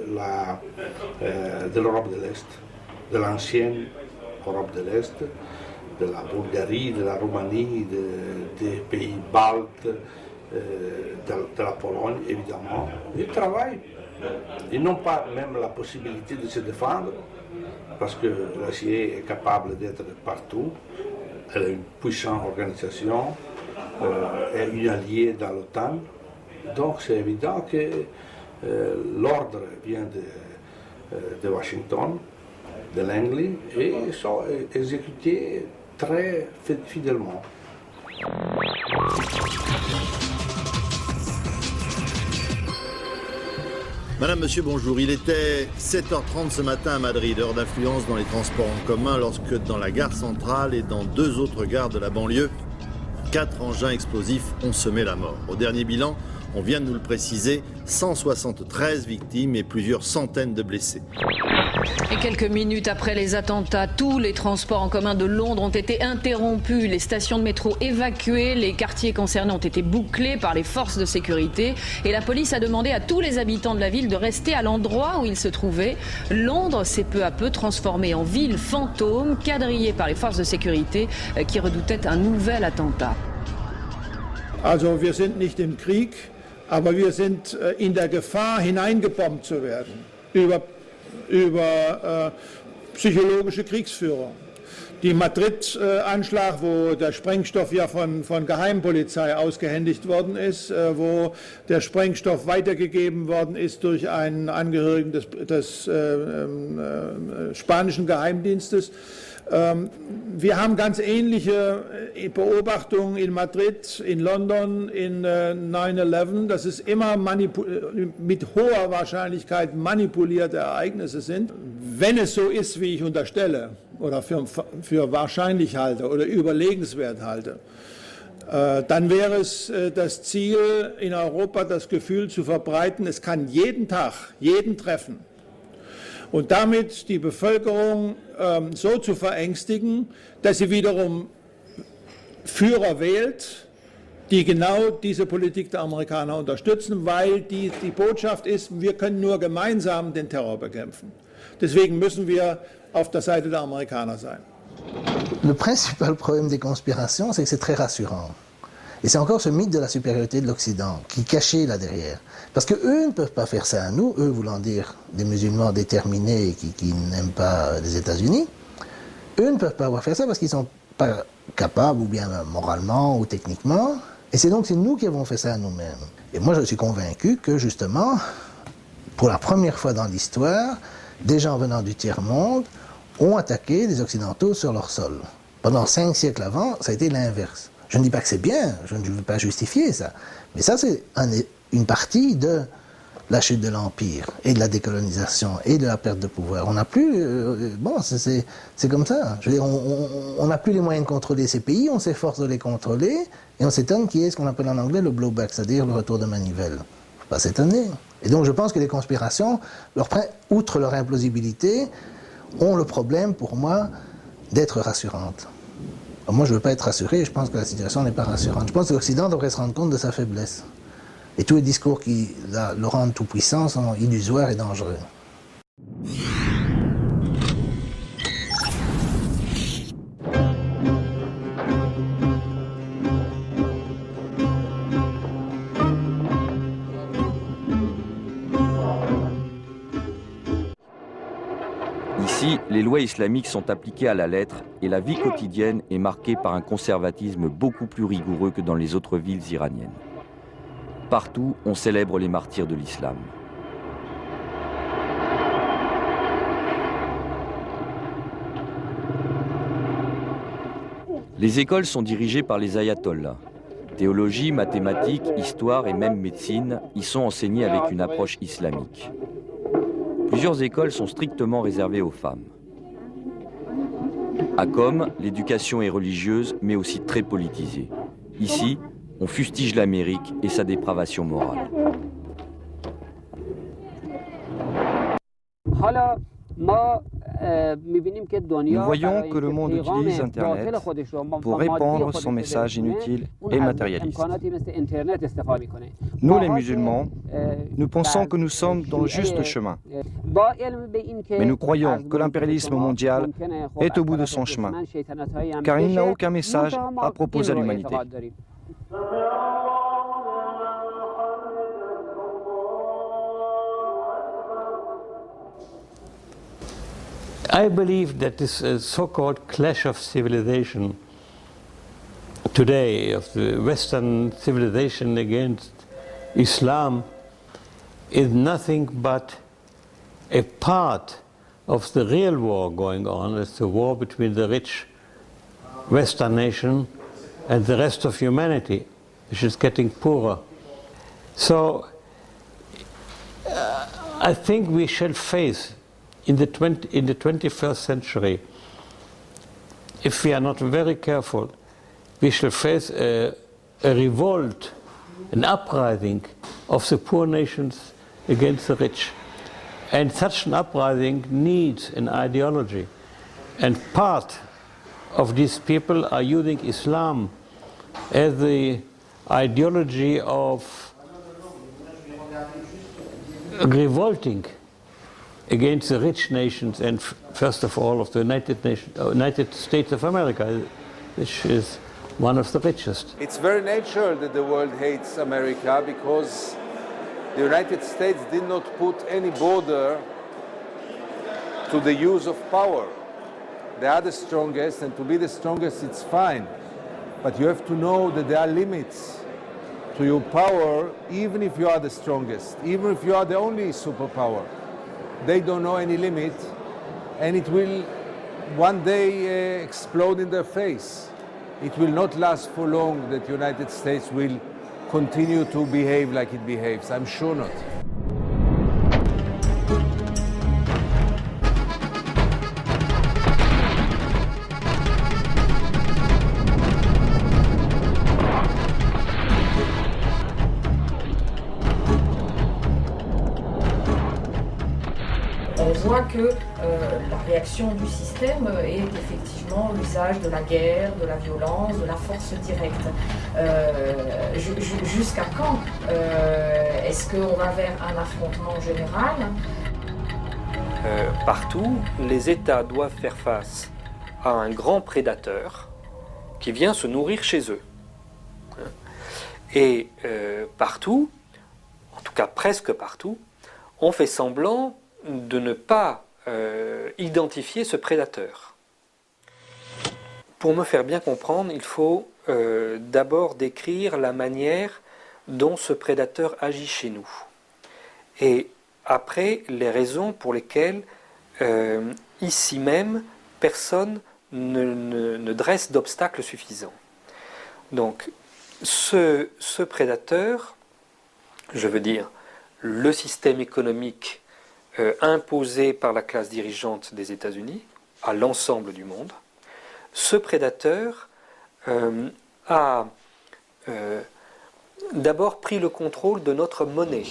l'Europe de l'Est, de l'ancienne Europe de l'Est, de la Bulgarie, de la Roumanie, des pays baltes, de la Pologne évidemment. Ils travaillent. Ils n'ont pas même la possibilité de se défendre parce que la CIA est capable d'être partout. Elle est une puissante organisation, est une alliée dans l'OTAN. Donc c'est évident que l'ordre vient de Washington, de Langley, et ils sont exécutés très fidèlement. Madame, monsieur, bonjour. Il était 7h30 ce matin à Madrid, heure d'influence dans les transports en commun, lorsque dans la gare centrale et dans 2 autres gares de la banlieue, 4 engins explosifs ont semé la mort. Au dernier bilan, on vient de nous le préciser, 173 victimes et plusieurs centaines de blessés. Et quelques minutes après les attentats, tous les transports en commun de Londres ont été interrompus, les stations de métro évacuées, les quartiers concernés ont été bouclés par les forces de sécurité et la police a demandé à tous les habitants de la ville de rester à l'endroit où ils se trouvaient. Londres s'est peu à peu transformée en ville fantôme, quadrillée par les forces de sécurité qui redoutaient un nouvel attentat. Also wir sind nicht im Krieg, aber wir sind in der Gefahr, hineingebombt zu werden über psychologische Kriegsführung. Die Madrid-Anschlag, wo der Sprengstoff ja von Geheimpolizei ausgehändigt worden ist, wo der Sprengstoff weitergegeben worden ist durch einen Angehörigen des spanischen Geheimdienstes. Wir haben ganz ähnliche Beobachtungen in Madrid, in London, in 9/11, dass es immer mit hoher Wahrscheinlichkeit manipulierte Ereignisse sind. Wenn es so ist, wie ich unterstelle, oder für wahrscheinlich halte oder überlegenswert halte, dann wäre es das Ziel, in Europa das Gefühl zu verbreiten, es kann jeden Tag, jeden treffen. Und damit die Bevölkerung so zu verängstigen, dass sie wiederum Führer wählt, die genau diese Politik der Amerikaner unterstützen, weil die Botschaft ist, wir können nur gemeinsam den Terror bekämpfen. Deswegen müssen wir auf der Seite der Amerikaner sein. Le principal problème des conspirations, c'est que c'est très rassurant. Et c'est encore ce mythe de la supériorité de l'Occident qui est caché là derrière. Parce qu'eux ne peuvent pas faire ça à nous, eux voulant dire des musulmans déterminés qui n'aiment pas les États-Unis. Eux ne peuvent pas faire ça parce qu'ils sont pas capables, ou bien moralement ou techniquement. Et c'est nous qui avons fait ça à nous-mêmes. Et moi, je suis convaincu que, justement, pour la première fois dans l'histoire, des gens venant du tiers-monde ont attaqué les Occidentaux sur leur sol. Pendant 5 siècles avant, ça a été l'inverse. Je ne dis pas que c'est bien, je ne veux pas justifier ça, mais ça, c'est une partie de la chute de l'Empire, et de la décolonisation, et de la perte de pouvoir. On n'a plus... c'est comme ça. Je veux dire, on n'a plus les moyens de contrôler ces pays, on s'efforce de les contrôler, et on s'étonne qu'il y ait ce qu'on appelle en anglais le blowback, c'est-à-dire le retour de manivelle. Il ne faut pas s'étonner. Et donc je pense que les conspirations, outre leur implausibilité, ont le problème, pour moi, d'être rassurantes. Alors moi, je ne veux pas être rassuré, je pense que la situation n'est pas rassurante. Je pense que l'Occident devrait se rendre compte de sa faiblesse. Et tous les discours qui le rendent tout puissant sont illusoires et dangereux. Ici, les lois islamiques sont appliquées à la lettre et la vie quotidienne est marquée par un conservatisme beaucoup plus rigoureux que dans les autres villes iraniennes. Partout, on célèbre les martyrs de l'islam. Les écoles sont dirigées par les ayatollahs. Théologie, mathématiques, histoire et même médecine y sont enseignées avec une approche islamique. Plusieurs écoles sont strictement réservées aux femmes. À Qom, l'éducation est religieuse mais aussi très politisée. Ici, on fustige l'Amérique et sa dépravation morale. Nous voyons que le monde utilise Internet pour répandre son message inutile et matérialiste. Nous, les musulmans, nous pensons que nous sommes dans le juste chemin. Mais nous croyons que l'impérialisme mondial est au bout de son chemin, car il n'a aucun message à proposer à l'humanité. I believe that this so-called clash of civilization today, of the Western civilization against Islam, is nothing but a part of the real war going on. It's the war between the rich Western nation and the rest of humanity, which is getting poorer. So I think we shall face in the 21st century, if we are not very careful, we shall face a revolt, an uprising of the poor nations against the rich. And such an uprising needs an ideology. And part of these people are using Islam as the ideology of revolting against the rich nations, and first of all of the United States of America, which is one of the richest. It's very natural that the world hates America because the United States did not put any border to the use of power. They are the strongest, and to be the strongest it's fine. But you have to know that there are limits to your power, even if you are the strongest, even if you are the only superpower. They don't know any limit, and it will one day explode in their face. It will not last for long that the United States will continue to behave like it behaves. I'm sure not. On voit que la réaction du système est effectivement l'usage de la guerre, de la violence, de la force directe. Jusqu'à quand est-ce qu'on va vers un affrontement général? Partout, les États doivent faire face à un grand prédateur qui vient se nourrir chez eux. Et partout, en tout cas presque partout, on fait semblant de ne pas identifier ce prédateur. pour me faire bien comprendre, il faut d'abord décrire la manière dont ce prédateur agit chez nous. Et après, les raisons pour lesquelles, ici même, personne ne dresse d'obstacles suffisants. Donc, ce prédateur, je veux dire, le système économique imposé par la classe dirigeante des États-Unis à l'ensemble du monde, ce prédateur a d'abord pris le contrôle de notre monnaie.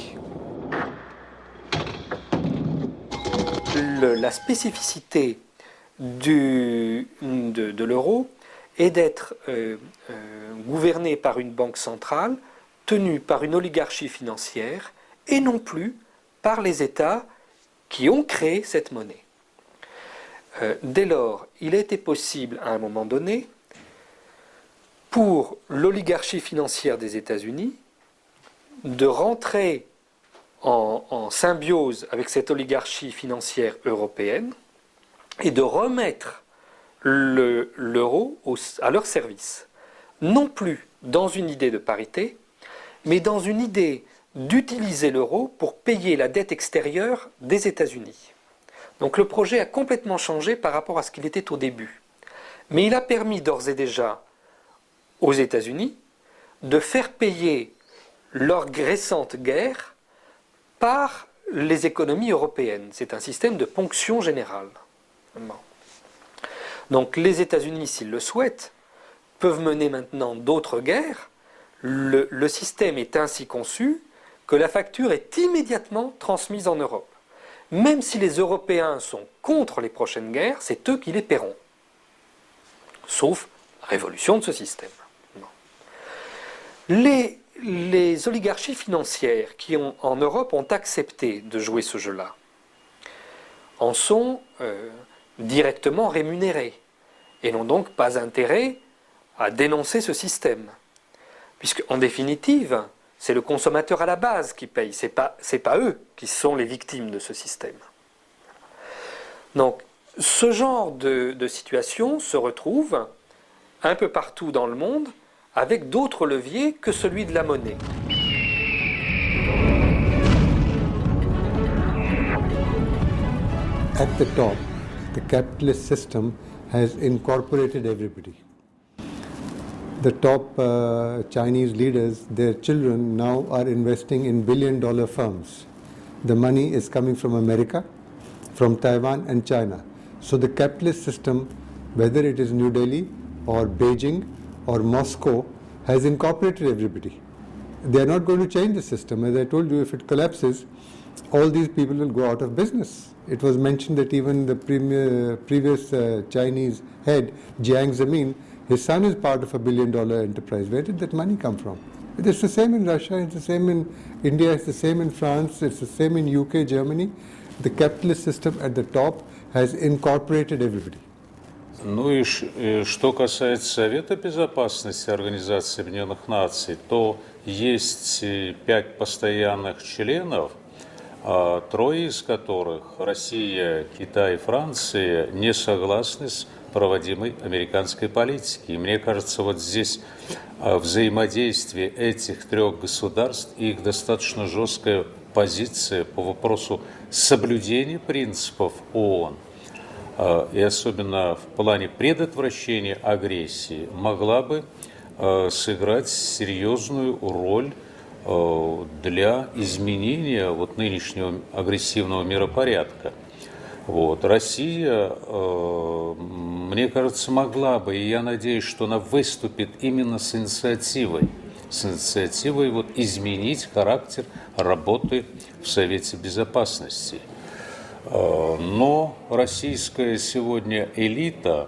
La spécificité de l'euro est d'être gouverné par une banque centrale tenue par une oligarchie financière et non plus par les États qui ont créé cette monnaie. Dès lors, il a été possible à un moment donné pour l'oligarchie financière des États-Unis de rentrer en symbiose avec cette oligarchie financière européenne et de remettre l'euro à leur service. Non plus dans une idée de parité, mais dans une idée d'utiliser l'euro pour payer la dette extérieure des États-Unis. Donc le projet a complètement changé par rapport à ce qu'il était au début. Mais il a permis d'ores et déjà aux États-Unis de faire payer leur récente guerre par les économies européennes. C'est un système de ponction générale. Donc les États-Unis, s'ils le souhaitent, peuvent mener maintenant d'autres guerres. Le système est ainsi conçu que la facture est immédiatement transmise en Europe. Même si les Européens sont contre les prochaines guerres, c'est eux qui les paieront. Sauf révolution de ce système. Les oligarchies financières qui en Europe ont accepté de jouer ce jeu-là en sont directement rémunérées et n'ont donc pas intérêt à dénoncer ce système. Puisque, en définitive, c'est le consommateur à la base qui paye, c'est pas eux qui sont les victimes de ce système. Donc, ce genre de situation se retrouve un peu partout dans le monde avec d'autres leviers que celui de la monnaie. At the top, the capitalist system has incorporated everybody. The top Chinese leaders, their children now are investing in billion-dollar firms. The money is coming from America, from Taiwan and China. So the capitalist system, whether it is New Delhi or Beijing or Moscow, has incorporated everybody. They are not going to change the system. As I told you, if it collapses, all these people will go out of business. It was mentioned that even the previous Chinese head, Jiang Zemin, his son is part of a billion-dollar enterprise. Where did that money come from? It's the same in Russia, it's the same in India, it's the same in France, it's the same in UK, Germany. The capitalist system at the top has incorporated everybody. Ну и что касается Совета Безопасности Организации Объединенных Наций, то есть 5 постоянных членов, 3 из которых, Россия, Китай и Франция, не согласны с проводимой американской политики. И мне кажется, вот здесь взаимодействие этих 3 государств и их достаточно жесткая позиция по вопросу соблюдения принципов ООН, и особенно в плане предотвращения агрессии, могла бы сыграть серьезную роль для изменения вот нынешнего агрессивного миропорядка. Вот. Россия, мне кажется, могла бы, и я надеюсь, что она выступит именно с инициативой вот, изменить характер работы в Совете Безопасности. Но российская сегодня элита,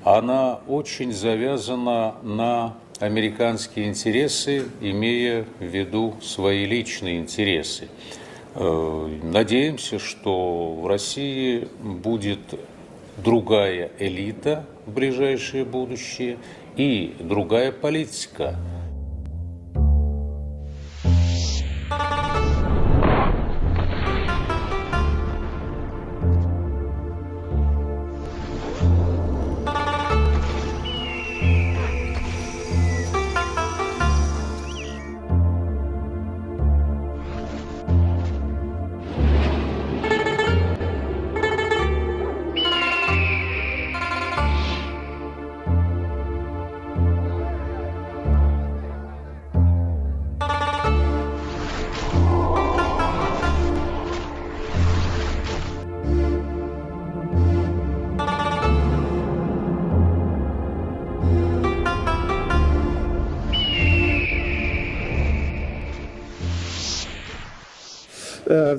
она очень завязана на американские интересы, имея в виду свои личные интересы. Надеемся, что в России будет другая элита в ближайшее будущее и другая политика.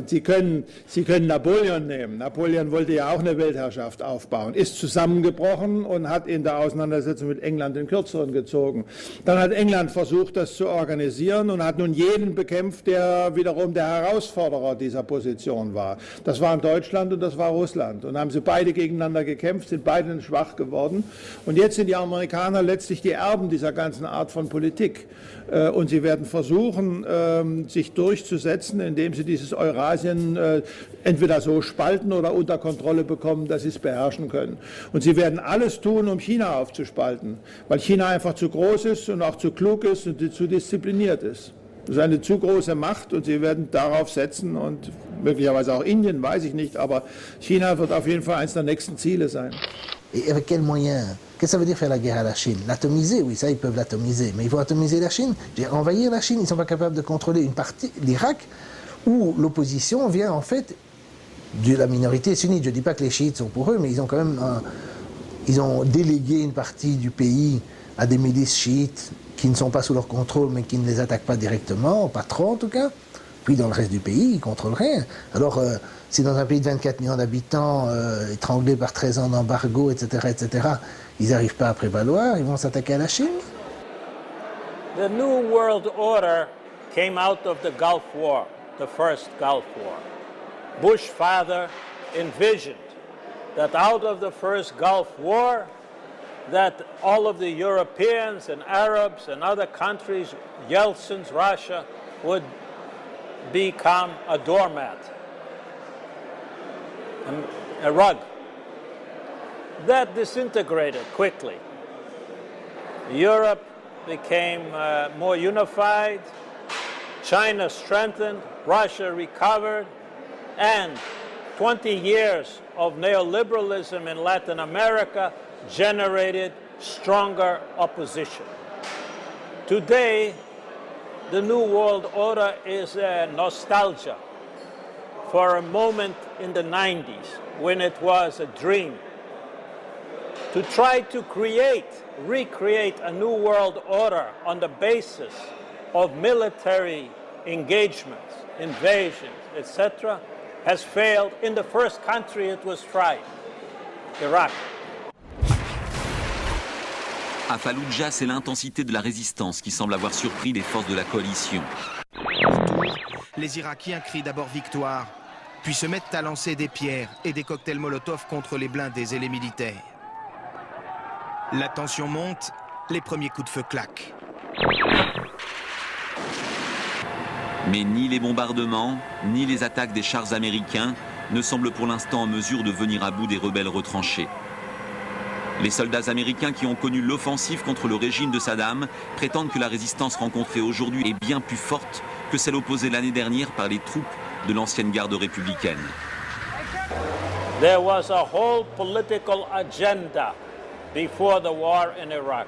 Sie können Napoleon nehmen. Napoleon wollte ja auch eine Weltherrschaft aufbauen, ist zusammengebrochen und hat in der Auseinandersetzung mit England den Kürzeren gezogen. Dann hat England versucht, das zu organisieren und hat nun jeden bekämpft, der wiederum der Herausforderer dieser Position war. Das waren Deutschland und das war Russland. Und haben sie beide gegeneinander gekämpft, sind beide schwach geworden. Und jetzt sind die Amerikaner letztlich die Erben dieser ganzen Art von Politik. Und sie werden versuchen, sich durchzusetzen, indem sie dieses Eurasien entweder so spalten oder unter Kontrolle bekommen, dass sie es beherrschen können. Und sie werden alles tun, um China aufzuspalten, weil China einfach zu groß ist und auch zu klug ist und zu diszipliniert ist. Das ist eine zu große Macht und sie werden darauf setzen und möglicherweise auch Indien, weiß ich nicht, aber China wird auf jeden Fall eines der nächsten Ziele sein. Et avec quels moyens? Qu'est-ce que ça veut dire faire la guerre à la Chine? L'atomiser, oui, ça ils peuvent l'atomiser, mais ils vont atomiser la Chine. Envahir la Chine, ils ne sont pas capables de contrôler une partie, l'Irak, où l'opposition vient en fait de la minorité sunnite. Je ne dis pas que les chiites sont pour eux, mais ils ont quand même ils ont délégué une partie du pays à des milices chiites qui ne sont pas sous leur contrôle, mais qui ne les attaquent pas directement, pas trop en tout cas. Puis dans le reste du pays, ils ne contrôlent rien. Alors, si dans un pays de 24 millions d'habitants, étranglés par 13 ans d'embargo, etc., ils n'arrivent pas à prévaloir, ils vont s'attaquer à la Chine. The New World Order came out of the Gulf War, the first Gulf War. Bush father envisioned that out of the first Gulf War, that all of the Europeans and Arabs and other countries, Yeltsin's Russia, would become a doormat, a rug. That disintegrated quickly. Europe became more unified, China strengthened, Russia recovered, and 20 years of neoliberalism in Latin America generated stronger opposition. Today, the New World Order is a nostalgia for a moment in the 90s when it was a dream. To try to recreate a New World Order on the basis of military engagements, invasions, etc., has failed. In the first country it was tried, Iraq. À Fallujah, c'est l'intensité de la résistance qui semble avoir surpris les forces de la coalition. Autour, les Irakiens crient d'abord victoire, puis se mettent à lancer des pierres et des cocktails Molotov contre les blindés et les militaires. La tension monte, les premiers coups de feu claquent. Mais ni les bombardements, ni les attaques des chars américains ne semblent pour l'instant en mesure de venir à bout des rebelles retranchés. Les soldats américains qui ont connu l'offensive contre le régime de Saddam prétendent que la résistance rencontrée aujourd'hui est bien plus forte que celle opposée l'année dernière par les troupes de l'ancienne garde républicaine. There was a whole political agenda before the war in Iraq.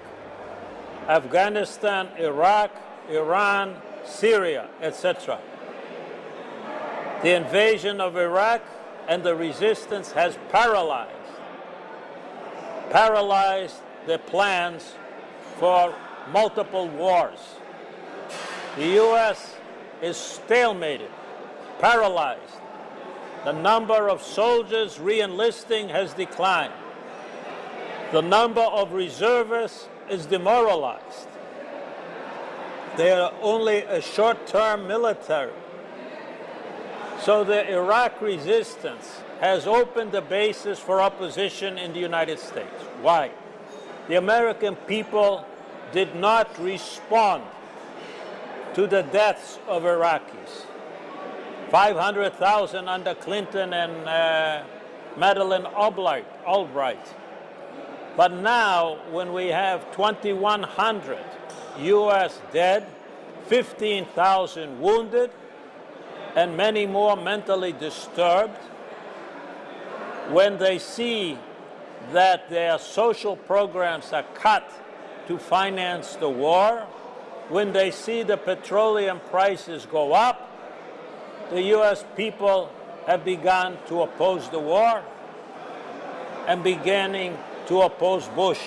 Afghanistan, Iraq, Iran, Syria, etc. The invasion of Iraq and the resistance has paralyzed the plans for multiple wars. The U.S. is stalemated, paralyzed. The number of soldiers re-enlisting has declined. The number of reservists is demoralized. They are only a short-term military. So the Iraq resistance has opened the basis for opposition in the United States. Why? The American people did not respond to the deaths of Iraqis. 500,000 under Clinton and Madeleine Albright. But now, when we have 2,100 U.S. dead, 15,000 wounded, and many more mentally disturbed, when they see that their social programs are cut to finance the war, when they see the petroleum prices go up, the U.S. people have begun to oppose the war and beginning to oppose Bush.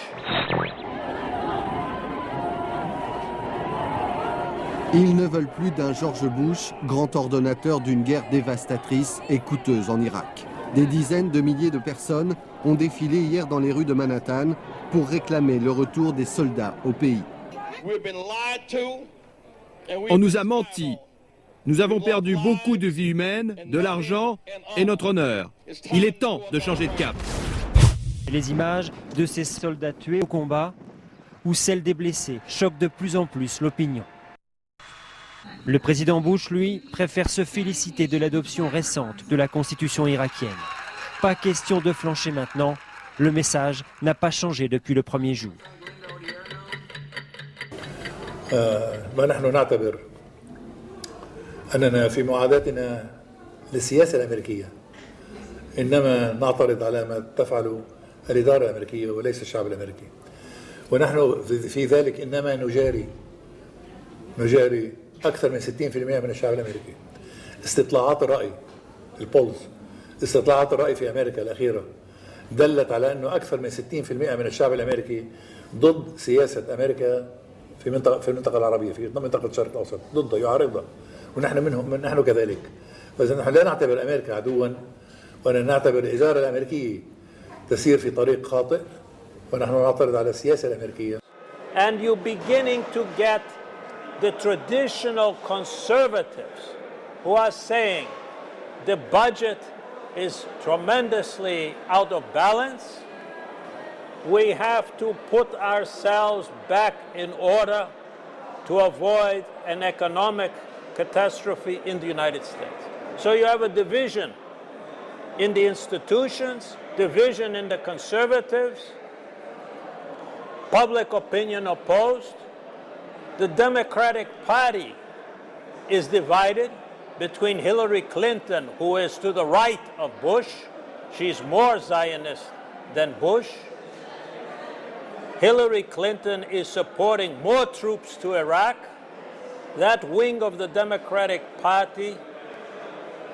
Ils ne veulent plus d'un George Bush, grand ordonnateur d'une guerre dévastatrice et coûteuse en Irak. Des dizaines de milliers de personnes ont défilé hier dans les rues de Manhattan pour réclamer le retour des soldats au pays. On nous a menti. Nous avons perdu beaucoup de vies humaines, de l'argent et notre honneur. Il est temps de changer de cap. Les images de ces soldats tués au combat ou celles des blessés choquent de plus en plus l'opinion. Le président Bush, lui, préfère se féliciter de l'adoption récente de la constitution irakienne. Pas question de flancher maintenant, le message n'a pas changé depuis le premier jour. أننا في معاداتنا للسياسة الأمريكية إنما نعترض على ما تفعل الإدارة الأمريكية وليس الشعب الأمريكي ونحن في ذلك إنما نجاري أكثر من 60% من الشعب الأمريكي. استطلاعات الرأي البولز استطلاعات الرأي في أمريكا الأخيرة دلت على أنه أكثر من 60% من الشعب الأمريكي ضد سياسة أمريكا في المنطقة العربية في منطقة الشرق الأوسط ضدها يعارضها نحن كذلك. فإذا نحن لا نعتبر أمريكا عدوا ولا نعتبر الإدارة الأمريكية تسير في طريق خاطئ ونحن نعترض على السياسة الأمريكية. And you're beginning to get the traditional conservatives who are saying the budget is tremendously out of balance. We have to put ourselves back in order to avoid an economic catastrophe in the United States. So you have a division in the institutions, division in the conservatives, public opinion opposed. The Democratic Party is divided between Hillary Clinton, who is to the right of Bush. She's more Zionist than Bush. Hillary Clinton is supporting more troops to Iraq. That wing of the Democratic Party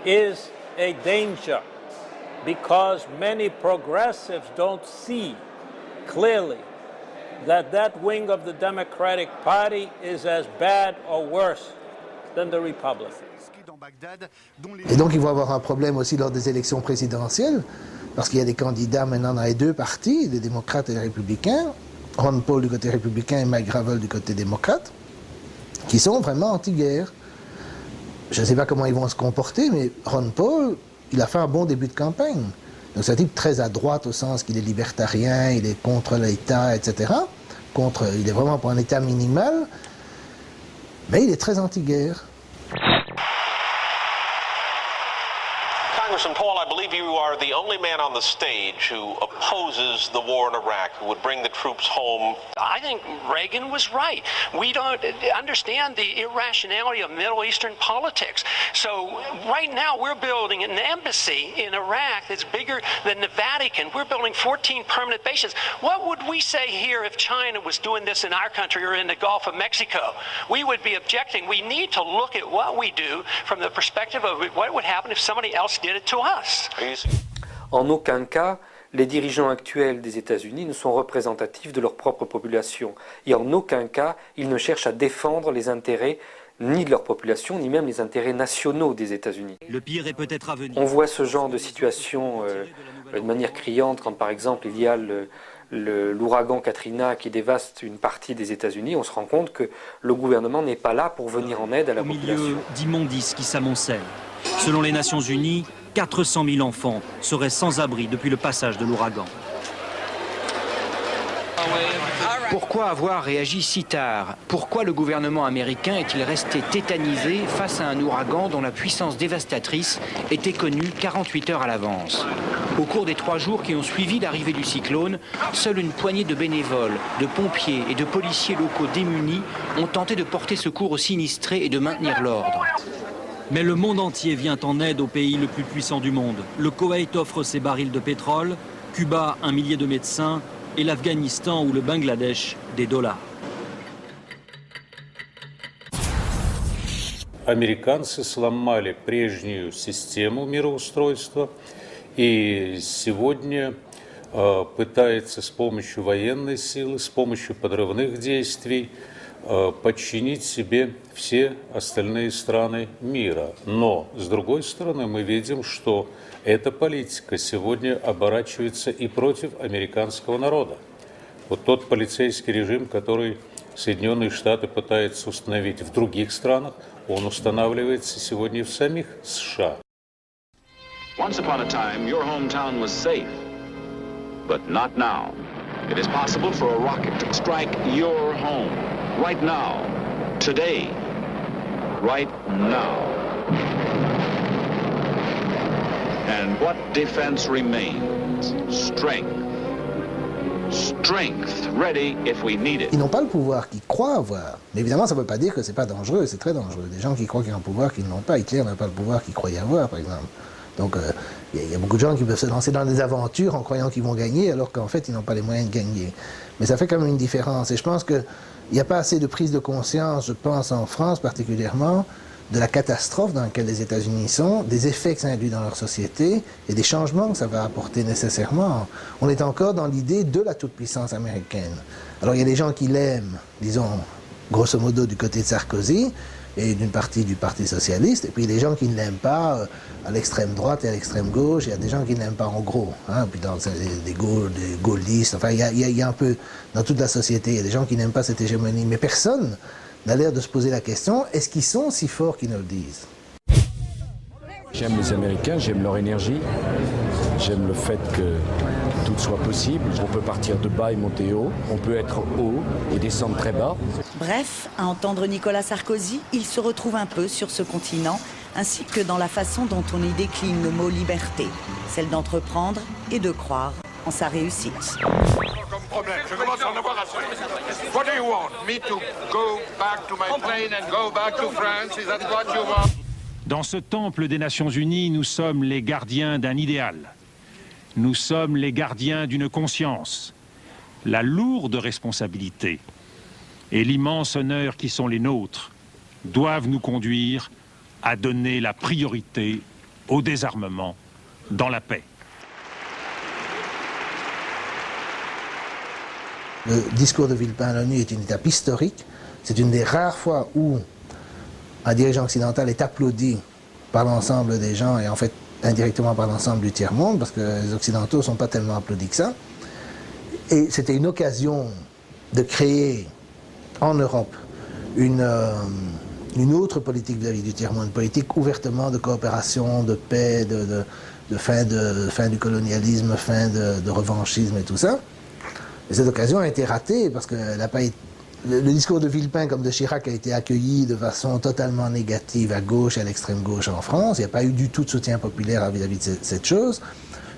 is a danger because many progressives don't see clearly that wing of the Democratic Party is as bad or worse than the Republicans. Et donc ils vont avoir un problème aussi lors des élections présidentielles, parce qu'il y a des candidats maintenant dans les deux partis, les démocrates et les républicains, Ron Paul du côté républicain et Mike Gravel du côté démocrate, qui sont vraiment anti-guerre. Je ne sais pas comment ils vont se comporter, mais Ron Paul, il a fait un bon début de campagne. Donc c'est un type très à droite au sens qu'il est libertarien, il est contre l'État, etc. Il est vraiment pour un État minimal, mais il est très anti-guerre. Congressman Paul, I believe you are the only man on the stage who opposes the war in Iraq, who would bring the troops home. I think Reagan was right. We don't understand the irrationality of Middle Eastern politics. So right now we're building an embassy in Iraq that's bigger than the Vatican. We're building 14 permanent bases. What would we say here if China was doing this in our country or in the Gulf of Mexico? We would be objecting. We need to look at what we do from the perspective of what would happen if somebody else did it to us. En aucun cas, les dirigeants actuels des États-Unis ne sont représentatifs de leur propre population. Et en aucun cas, ils ne cherchent à défendre les intérêts ni de leur population, ni même les intérêts nationaux des États-Unis. Le pire est peut-être à venir. On voit ce genre de situation de manière criante quand, par exemple, il y a l'ouragan Katrina qui dévaste une partie des États-Unis. On se rend compte que le gouvernement n'est pas là pour venir en aide à la population. Au milieu d'immondices qui s'amoncellent. Selon les Nations Unies, 400 000 enfants seraient sans abri depuis le passage de l'ouragan. Pourquoi avoir réagi si tard? Pourquoi le gouvernement américain est-il resté tétanisé face à un ouragan dont la puissance dévastatrice était connue 48 heures à l'avance? Au cours des 3 jours qui ont suivi l'arrivée du cyclone, seule une poignée de bénévoles, de pompiers et de policiers locaux démunis ont tenté de porter secours aux sinistrés et de maintenir l'ordre. Mais le monde entier vient en aide au pays le plus puissant du monde. Le Koweït offre ses barils de pétrole, Cuba 1 millier de médecins et l'Afghanistan ou le Bangladesh des dollars. Американцы сломали прежнюю систему мироустройства и сегодня пытается с помощью военной силы, с помощью подрывных действий подчинить себе все остальные страны мира. Но, с другой стороны, мы видим, что эта политика сегодня оборачивается и против американского народа. Вот тот полицейский режим, который Соединенные Штаты пытаются установить в других странах, он устанавливается сегодня и в самих США. Once upon a time, your hometown was safe, but not now. It is possible for a rocket to strike your home, right now, today, right now. And what defense remains? Strength. Strength, ready if we need it. Ils n'ont pas le pouvoir qu'ils croient avoir. Mais évidemment, ça ne veut pas dire que c'est pas dangereux, c'est très dangereux. Des gens qui croient qu'ils ont un pouvoir qu'ils n'ont pas. Hitler n'a pas le pouvoir qu'il croyait avoir, par exemple. Donc, il y a beaucoup de gens qui peuvent se lancer dans des aventures en croyant qu'ils vont gagner, alors qu'en fait, ils n'ont pas les moyens de gagner. Mais ça fait quand même une différence. Et je pense qu'il n'y a pas assez de prise de conscience, je pense, en France particulièrement, de la catastrophe dans laquelle les États-Unis sont, des effets que ça induit dans leur société et des changements que ça va apporter nécessairement. On est encore dans l'idée de la toute-puissance américaine. Alors, il y a des gens qui l'aiment, disons, grosso modo, du côté de Sarkozy, et d'une partie du Parti socialiste, et puis il y a des gens qui ne l'aiment pas à l'extrême droite et à l'extrême gauche, il y a des gens qui ne l'aiment pas en gros, hein, puis dans des gaullistes, enfin il y a un peu dans toute la société, il y a des gens qui n'aiment pas cette hégémonie, mais personne n'a l'air de se poser la question, est-ce qu'ils sont si forts qu'ils ne le disent? J'aime les Américains, j'aime leur énergie, j'aime le fait que tout soit possible. On peut partir de bas et monter haut, on peut être haut et descendre très bas. Bref, à entendre Nicolas Sarkozy, il se retrouve un peu sur ce continent, ainsi que dans la façon dont on y décline le mot liberté, celle d'entreprendre et de croire en sa réussite. Comme problème, je commence à en avoir assez. What do you want? Me to go back to my plane and go back to France? Is that what you want? Dans ce temple des Nations Unies, nous sommes les gardiens d'un idéal. Nous sommes les gardiens d'une conscience. La lourde responsabilité et l'immense honneur qui sont les nôtres doivent nous conduire à donner la priorité au désarmement dans la paix. Le discours de Villepin à l'ONU est une étape historique. C'est une des rares fois où un dirigeant occidental est applaudi par l'ensemble des gens et en fait indirectement par l'ensemble du tiers-monde, parce que les Occidentaux ne sont pas tellement applaudis que ça. Et c'était une occasion de créer en Europe une autre politique vis-à-vis du tiers-monde, une politique ouvertement de coopération, de paix, de fin du colonialisme, fin de revanchisme et tout ça. Et cette occasion a été ratée parce que le discours de Villepin comme de Chirac a été accueilli de façon totalement négative à gauche et à l'extrême gauche en France. Il n'y a pas eu du tout de soutien populaire vis-à-vis de cette chose.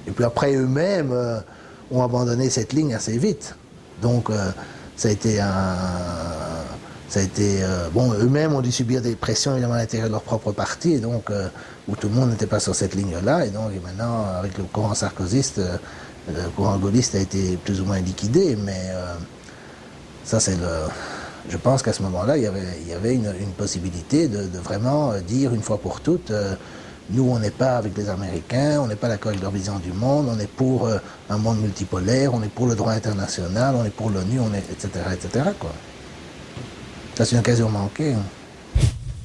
Et puis après, eux-mêmes ont abandonné cette ligne assez vite. Donc ça a été bon, eux-mêmes ont dû subir des pressions évidemment à l'intérieur de leur propre parti, et donc où tout le monde n'était pas sur cette ligne-là. Et donc maintenant, avec le courant sarkozyste, le courant gaulliste a été plus ou moins liquidé, mais ça, je pense qu'à ce moment-là, il y avait une possibilité de vraiment dire une fois pour toutes, nous, on n'est pas avec les Américains, on n'est pas d'accord avec leur vision du monde, on est pour un monde multipolaire, on est pour le droit international, on est pour l'ONU, etc., etc., quoi. Ça, c'est une occasion manquée.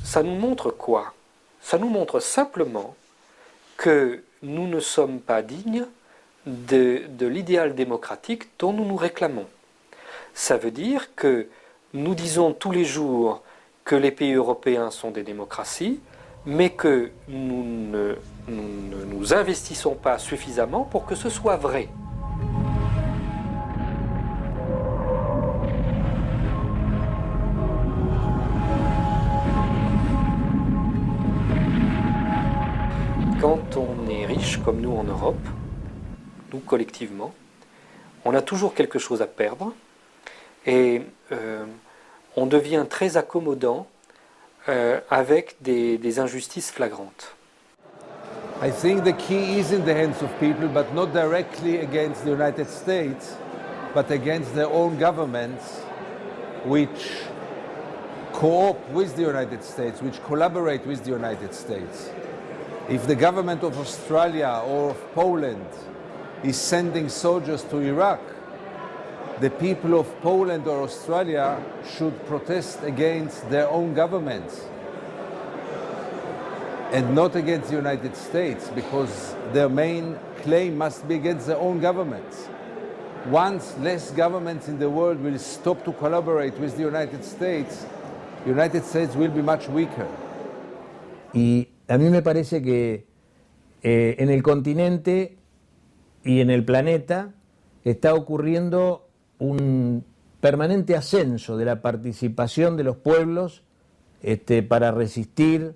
Ça nous montre quoi? Ça nous montre simplement que nous ne sommes pas dignes de l'idéal démocratique dont nous nous réclamons. Ça veut dire que nous disons tous les jours que les pays européens sont des démocraties, mais que nous ne nous investissons pas suffisamment pour que ce soit vrai. Quand on est riche comme nous en Europe, nous collectivement, on a toujours quelque chose à perdre. Et on devient très accommodant avec des injustices flagrantes. I think the key is in the hands of people, but not directly against the United States, but against their own governments, which co-op with the United States, which collaborate with the United States. If the government of Australia or of Poland is sending soldiers to Iraq, the people of Poland or Australia should protest against their own governments and not against the United States, because their main claim must be against their own governments. Once less governments in the world will stop to collaborate with the United States will be much weaker. Y a mí me parece que en el continente y en el planeta está ocurriendo un permanente ascenso de la participación de los pueblos para resistir,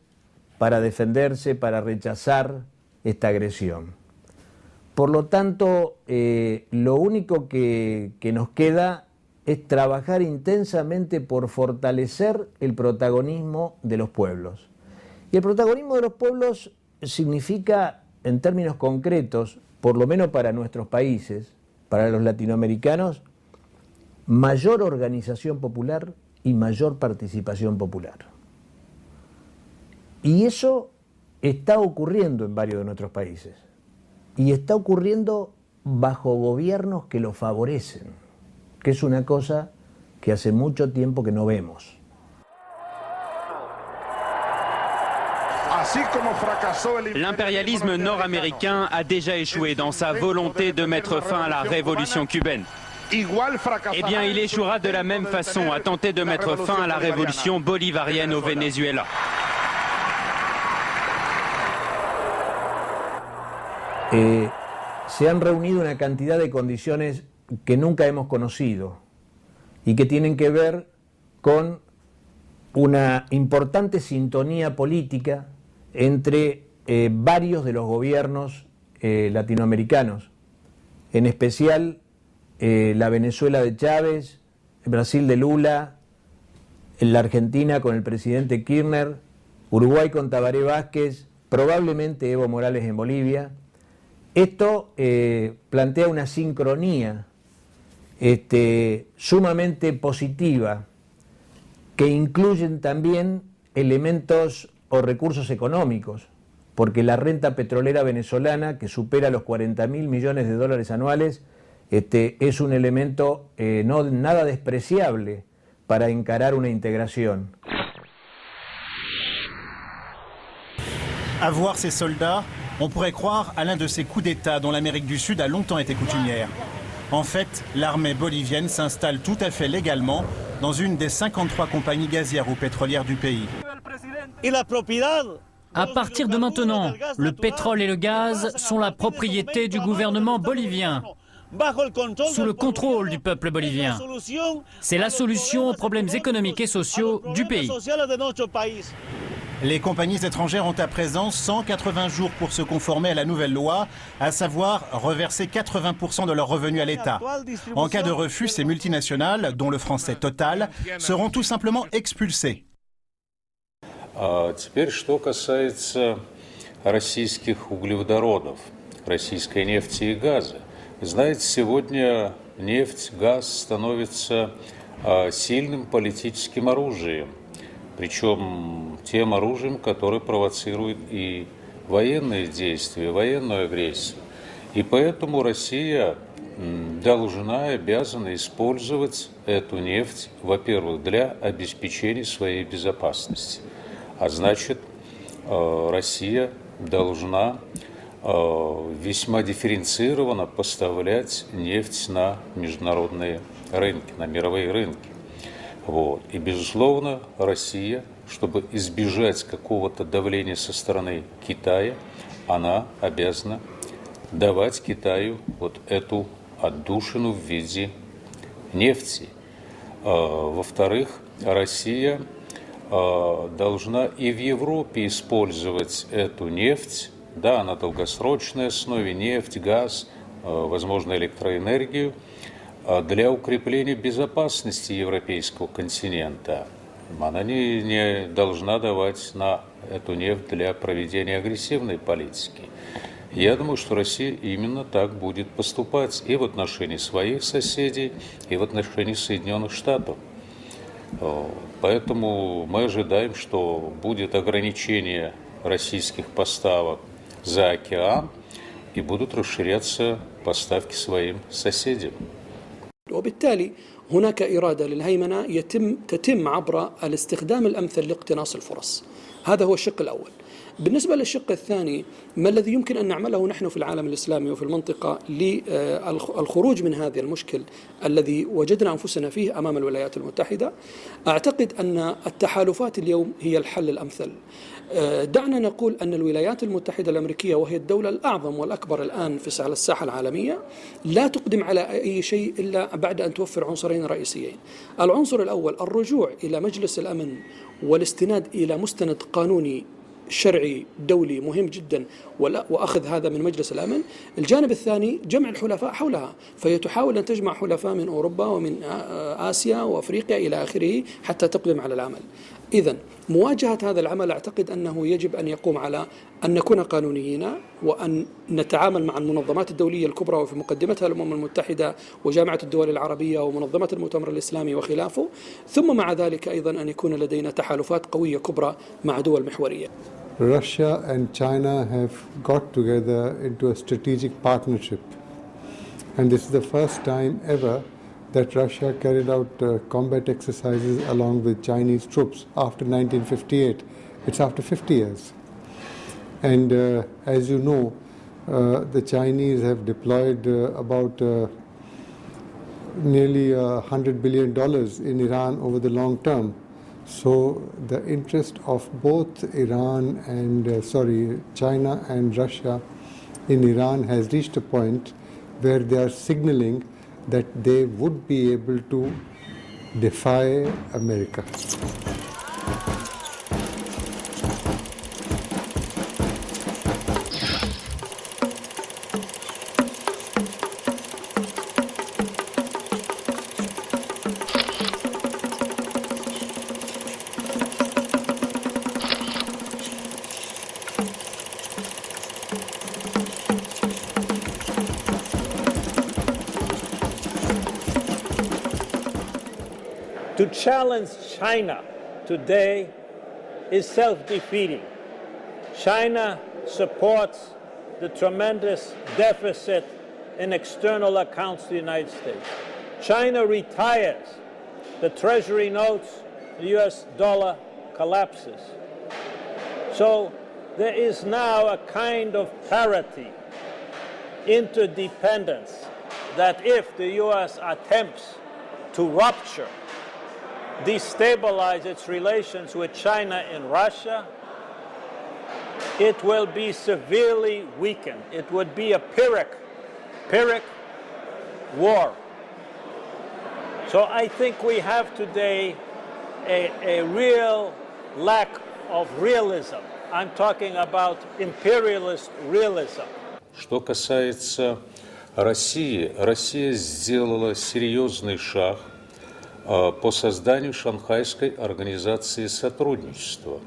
para defenderse, para rechazar esta agresión. Por lo tanto, lo único que nos queda es trabajar intensamente por fortalecer el protagonismo de los pueblos. Y el protagonismo de los pueblos significa, en términos concretos, por lo menos para nuestros países, para los latinoamericanos, mayor organización popular y mayor participación popular. Y eso está ocurriendo en varios de nuestros países. Y está ocurriendo bajo gobiernos que lo favorecen, que es una cosa que hace mucho tiempo que no vemos. L'impérialisme nord-américain a déjà échoué dans sa volonté de mettre fin à la révolution cubaine. Eh bien, il échouera de la même façon à tenter de mettre fin à la révolution bolivarienne au Venezuela. Se han reunido una cantidad de condiciones que nunca hemos conocido y que tienen que ver con una importante sintonía política entre varios de los gobiernos latinoamericanos, en especial la Venezuela de Chávez, el Brasil de Lula, la Argentina con el presidente Kirchner, Uruguay con Tabaré Vázquez, probablemente Evo Morales en Bolivia. Esto plantea una sincronía sumamente positiva que incluyen también elementos o recursos económicos, porque la renta petrolera venezolana, que supera los 40.000 millones de dólares anuales, es un elemento nada despreciable para encarar una integración. À voir ces soldats, on pourrait croire à l'un de ces coups d'État dont l'Amérique du Sud a longtemps été coutumière. En fait, l'armée bolivienne s'installe tout à fait légalement dans une des 53 compagnies gazières ou pétrolières du pays. À partir de maintenant, le pétrole et le gaz sont la propriété du gouvernement bolivien, sous le contrôle du peuple bolivien. C'est la solution aux problèmes économiques et sociaux du pays. Les compagnies étrangères ont à présent 180 jours pour se conformer à la nouvelle loi, à savoir reverser 80% de leurs revenus à l'État. En cas de refus, ces multinationales, dont le français Total, seront tout simplement expulsées. Теперь, что касается российских углеводородов, российской нефти и газа. Знаете, сегодня нефть, газ становятся сильным политическим оружием, причем тем оружием, которое провоцирует и военные действия, военную агрессию. И поэтому Россия должна и обязана использовать эту нефть, во-первых, для обеспечения своей безопасности. А значит, Россия должна весьма дифференцированно поставлять нефть на международные рынки, на мировые рынки. Вот. И, безусловно, Россия, чтобы избежать какого-то давления со стороны Китая, она обязана давать Китаю вот эту отдушину в виде нефти. Во-вторых, Россия должна и в Европе использовать эту нефть, да, на долгосрочной основе, нефть, газ, возможно, электроэнергию, для укрепления безопасности европейского континента. Она не должна давать на эту нефть для проведения агрессивной политики. Я думаю, что Россия именно так будет поступать и в отношении своих соседей, и в отношении Соединенных Штатов. Поэтому мы ожидаем, что будет ограничение российских поставок за океан и будут расширяться поставки своим соседям. وبالتالي هناك إرادة للهيمنة تتم عبر الاستخدام الأمثل لاقتناص الفرص. هذا هو الشق الأول. بالنسبة للشق الثاني، ما الذي يمكن أن نعمله نحن في العالم الإسلامي وفي المنطقة للخروج من هذا المشكل الذي وجدنا أنفسنا فيه أمام الولايات المتحدة؟ أعتقد أن التحالفات اليوم هي الحل الأمثل. دعنا نقول أن الولايات المتحدة الأمريكية، وهي الدولة الأعظم والأكبر الآن على الساحة العالمية، لا تقدم على أي شيء إلا بعد أن توفر عنصرين رئيسيين. العنصر الأول الرجوع إلى مجلس الأمن والاستناد إلى مستند قانوني شرعي دولي مهم جدا وأخذ هذا من مجلس الأمن. الجانب الثاني جمع الحلفاء حولها، فهي تحاول أن تجمع حلفاء من أوروبا ومن آسيا وأفريقيا إلى آخره حتى تقدم على العمل. إذن مواجهة هذا العمل أعتقد أنه يجب أن يقوم على أن نكون قانونيين، وأن نتعامل مع المنظمات الدولية الكبرى وفي مقدمتها الأمم المتحدة وجامعة الدول العربية ومنظمة المؤتمر الإسلامي وخلافه، ثم مع ذلك أيضا أن يكون لدينا تحالفات قوية كبرى مع دول محورية. Russia and China have got together into a strategic partnership, and this is the first time ever that Russia carried out combat exercises along with Chinese troops after 1958. It's after 50 years. And as you know, the Chinese have deployed about nearly $100 billion in Iran over the long term. So the interest of both China and Russia in Iran has reached a point where they are signaling that they would be able to defy America. To challenge China today is self-defeating. China supports the tremendous deficit in external accounts to the United States. China retires the treasury notes, the US dollar collapses. So there is now a kind of parity, interdependence, that if the US attempts to rupture, destabilize its relations with China and Russia, it will be severely weakened. It would be a Pyrrhic war. So I think we have today a real lack of realism. I'm talking about imperialist realism. Что касается России, Россия сделала серьезный шаг по созданию Шанхайской организации сотрудничества.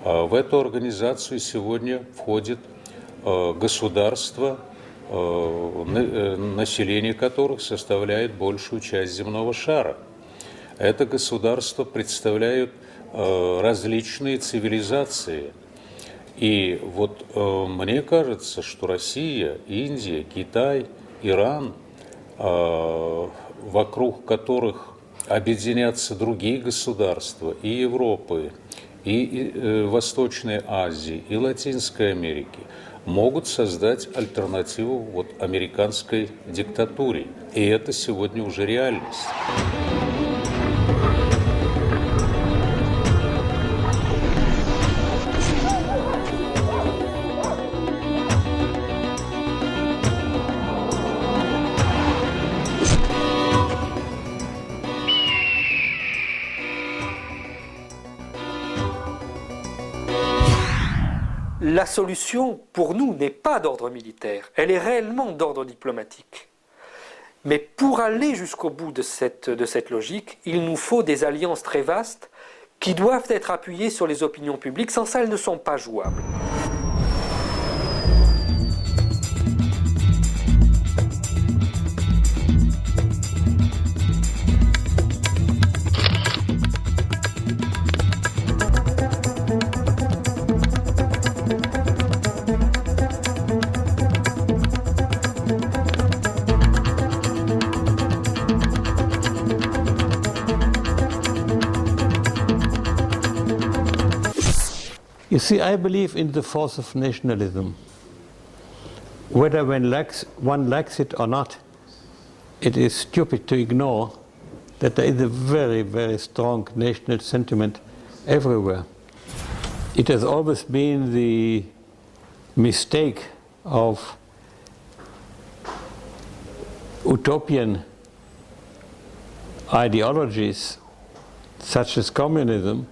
В эту организацию сегодня входит государства, население которых составляет большую часть земного шара. Это государства представляют различные цивилизации. И вот мне кажется, что Россия, Индия, Китай, Иран, вокруг которых объединятся другие государства и Европы, и Восточной Азии, и Латинской Америки, могут создать альтернативу вот американской диктатуре. И это сегодня уже реальность. La solution, pour nous, n'est pas d'ordre militaire, elle est réellement d'ordre diplomatique. Mais pour aller jusqu'au bout de cette logique, il nous faut des alliances très vastes qui doivent être appuyées sur les opinions publiques, sans ça elles ne sont pas jouables. You see, I believe in the force of nationalism. Whether one likes it or not, it is stupid to ignore that there is a very, very strong national sentiment everywhere. It has always been the mistake of utopian ideologies such as communism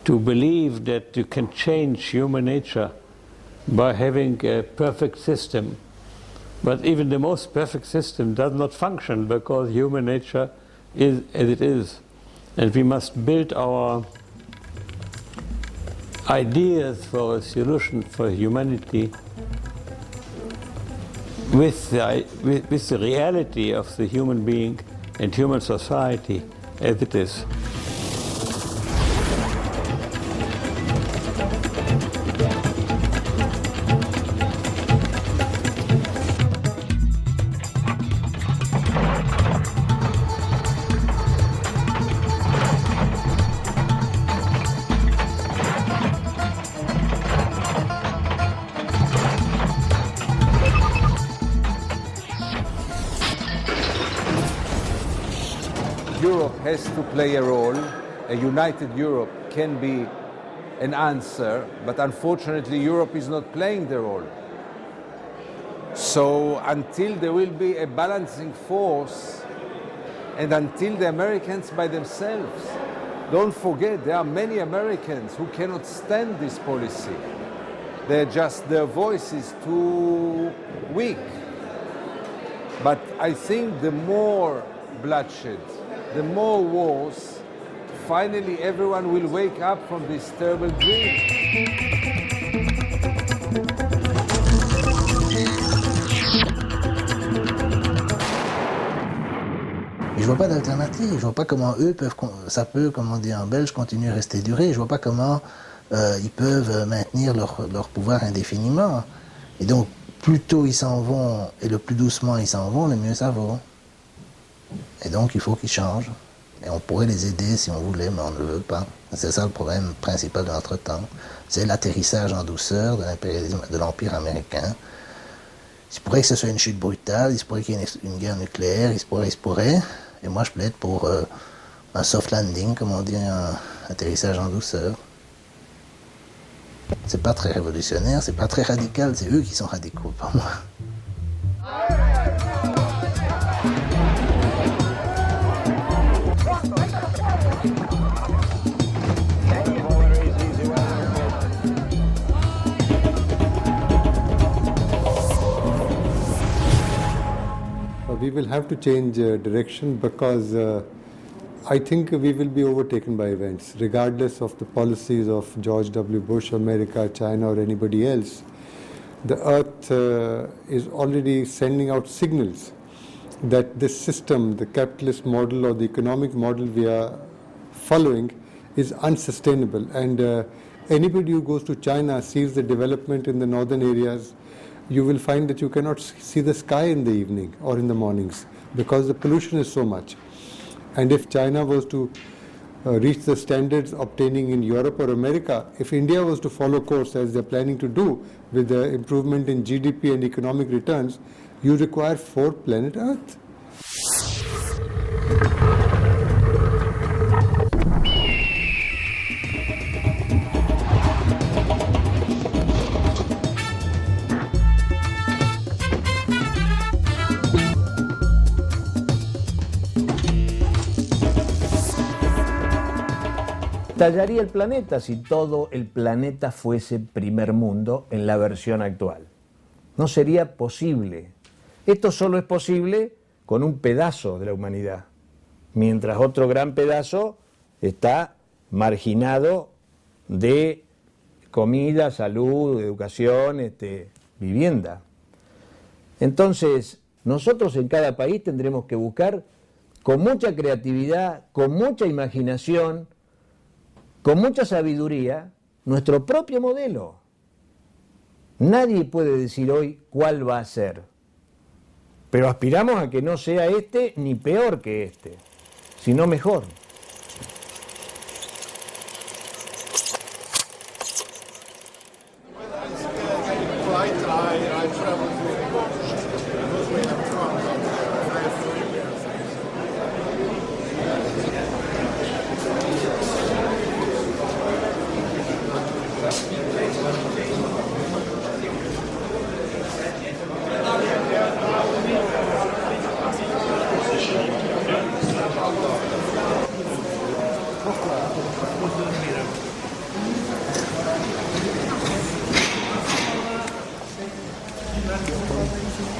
to believe that you can change human nature by having a perfect system. But even the most perfect system does not function because human nature is as it is. And we must build our ideas for a solution for humanity with the reality of the human being and human society as it is. Europe has to play a role. A united Europe can be an answer, but unfortunately Europe is not playing the role. So until there will be a balancing force, and until the Americans by themselves, don't forget there are many Americans who cannot stand this policy. Their voice is too weak. But I think the more bloodshed, the more wars, finally everyone will wake up from this terrible dream. Je vois pas d'alternative, je vois pas comment eux peuvent, ça peut, comme on dit en belge, continuer à rester duré, je vois pas comment ils peuvent maintenir leur pouvoir indéfiniment. Et donc, plus tôt ils s'en vont et le plus doucement ils s'en vont, le mieux ça vaut. Et donc il faut qu'ils changent. Et on pourrait les aider si on voulait, mais on ne le veut pas. C'est ça le problème principal de notre temps. C'est l'atterrissage en douceur de l'impérialisme, de l'Empire américain. Il se pourrait que ce soit une chute brutale, il se pourrait qu'il y ait une guerre nucléaire, il se pourrait. Et moi je plaide pour un soft landing, comme on dit, un atterrissage en douceur. C'est pas très révolutionnaire, c'est pas très radical, c'est eux qui sont radicaux, pas moi. We will have to change direction because I think we will be overtaken by events, regardless of the policies of George W. Bush, America, China, or anybody else. The Earth is already sending out signals that this system, the capitalist model or the economic model we are following, is unsustainable. And anybody who goes to China sees the development in the northern areas. You will find that you cannot see the sky in the evening or in the mornings because the pollution is so much. And if China was to reach the standards obtaining in Europe or America, if India was to follow course as they're planning to do with the improvement in GDP and economic returns, you require 4 planet Earth. Estallaría el planeta si todo el planeta fuese primer mundo en la versión actual. No sería posible. Esto solo es posible con un pedazo de la humanidad, mientras otro gran pedazo está marginado de comida, salud, educación, vivienda. Entonces, nosotros en cada país tendremos que buscar con mucha creatividad, con mucha imaginación, con mucha sabiduría, nuestro propio modelo. Nadie puede decir hoy cuál va a ser, pero aspiramos a que no sea este ni peor que este, sino mejor.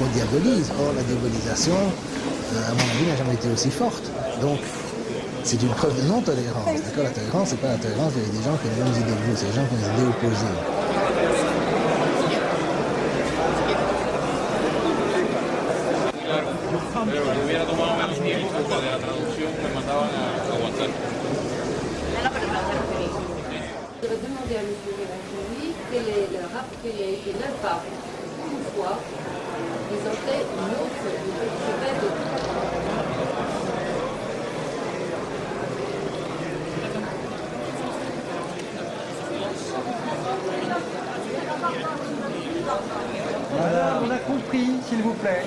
diabolise. Or, la diabolisation, à mon avis, n'a jamais été aussi forte. Donc, c'est une preuve de non-tolérance. D'accord, la tolérance, c'est pas la tolérance avec des gens qui ont les mêmes idées que vous, c'est des gens qui ont des idées opposées. Je vais demander à M. Rivacini quel a été l'impact toutefois présenté une autre de Voilà, on a compris, s'il vous plaît.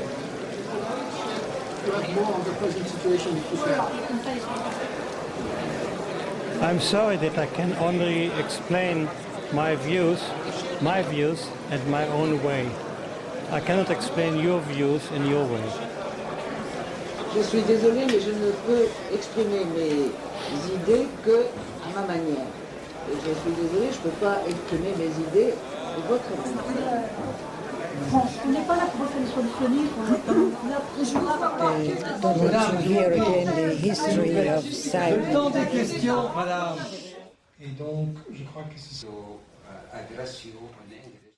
I'm sorry that I can only explain my views and my own way. I cannot explain your views in your way. Je suis désolée, mais je ne peux exprimer mes idées que à ma manière. Et je suis désolée, je ne peux pas exprimer mes idées de votre manière. On n'est pas là pour faire le solutionnisme, Madame, here again the history of silence. Le temps des questions, madame. Et donc, je crois que c'est... agression en Inde.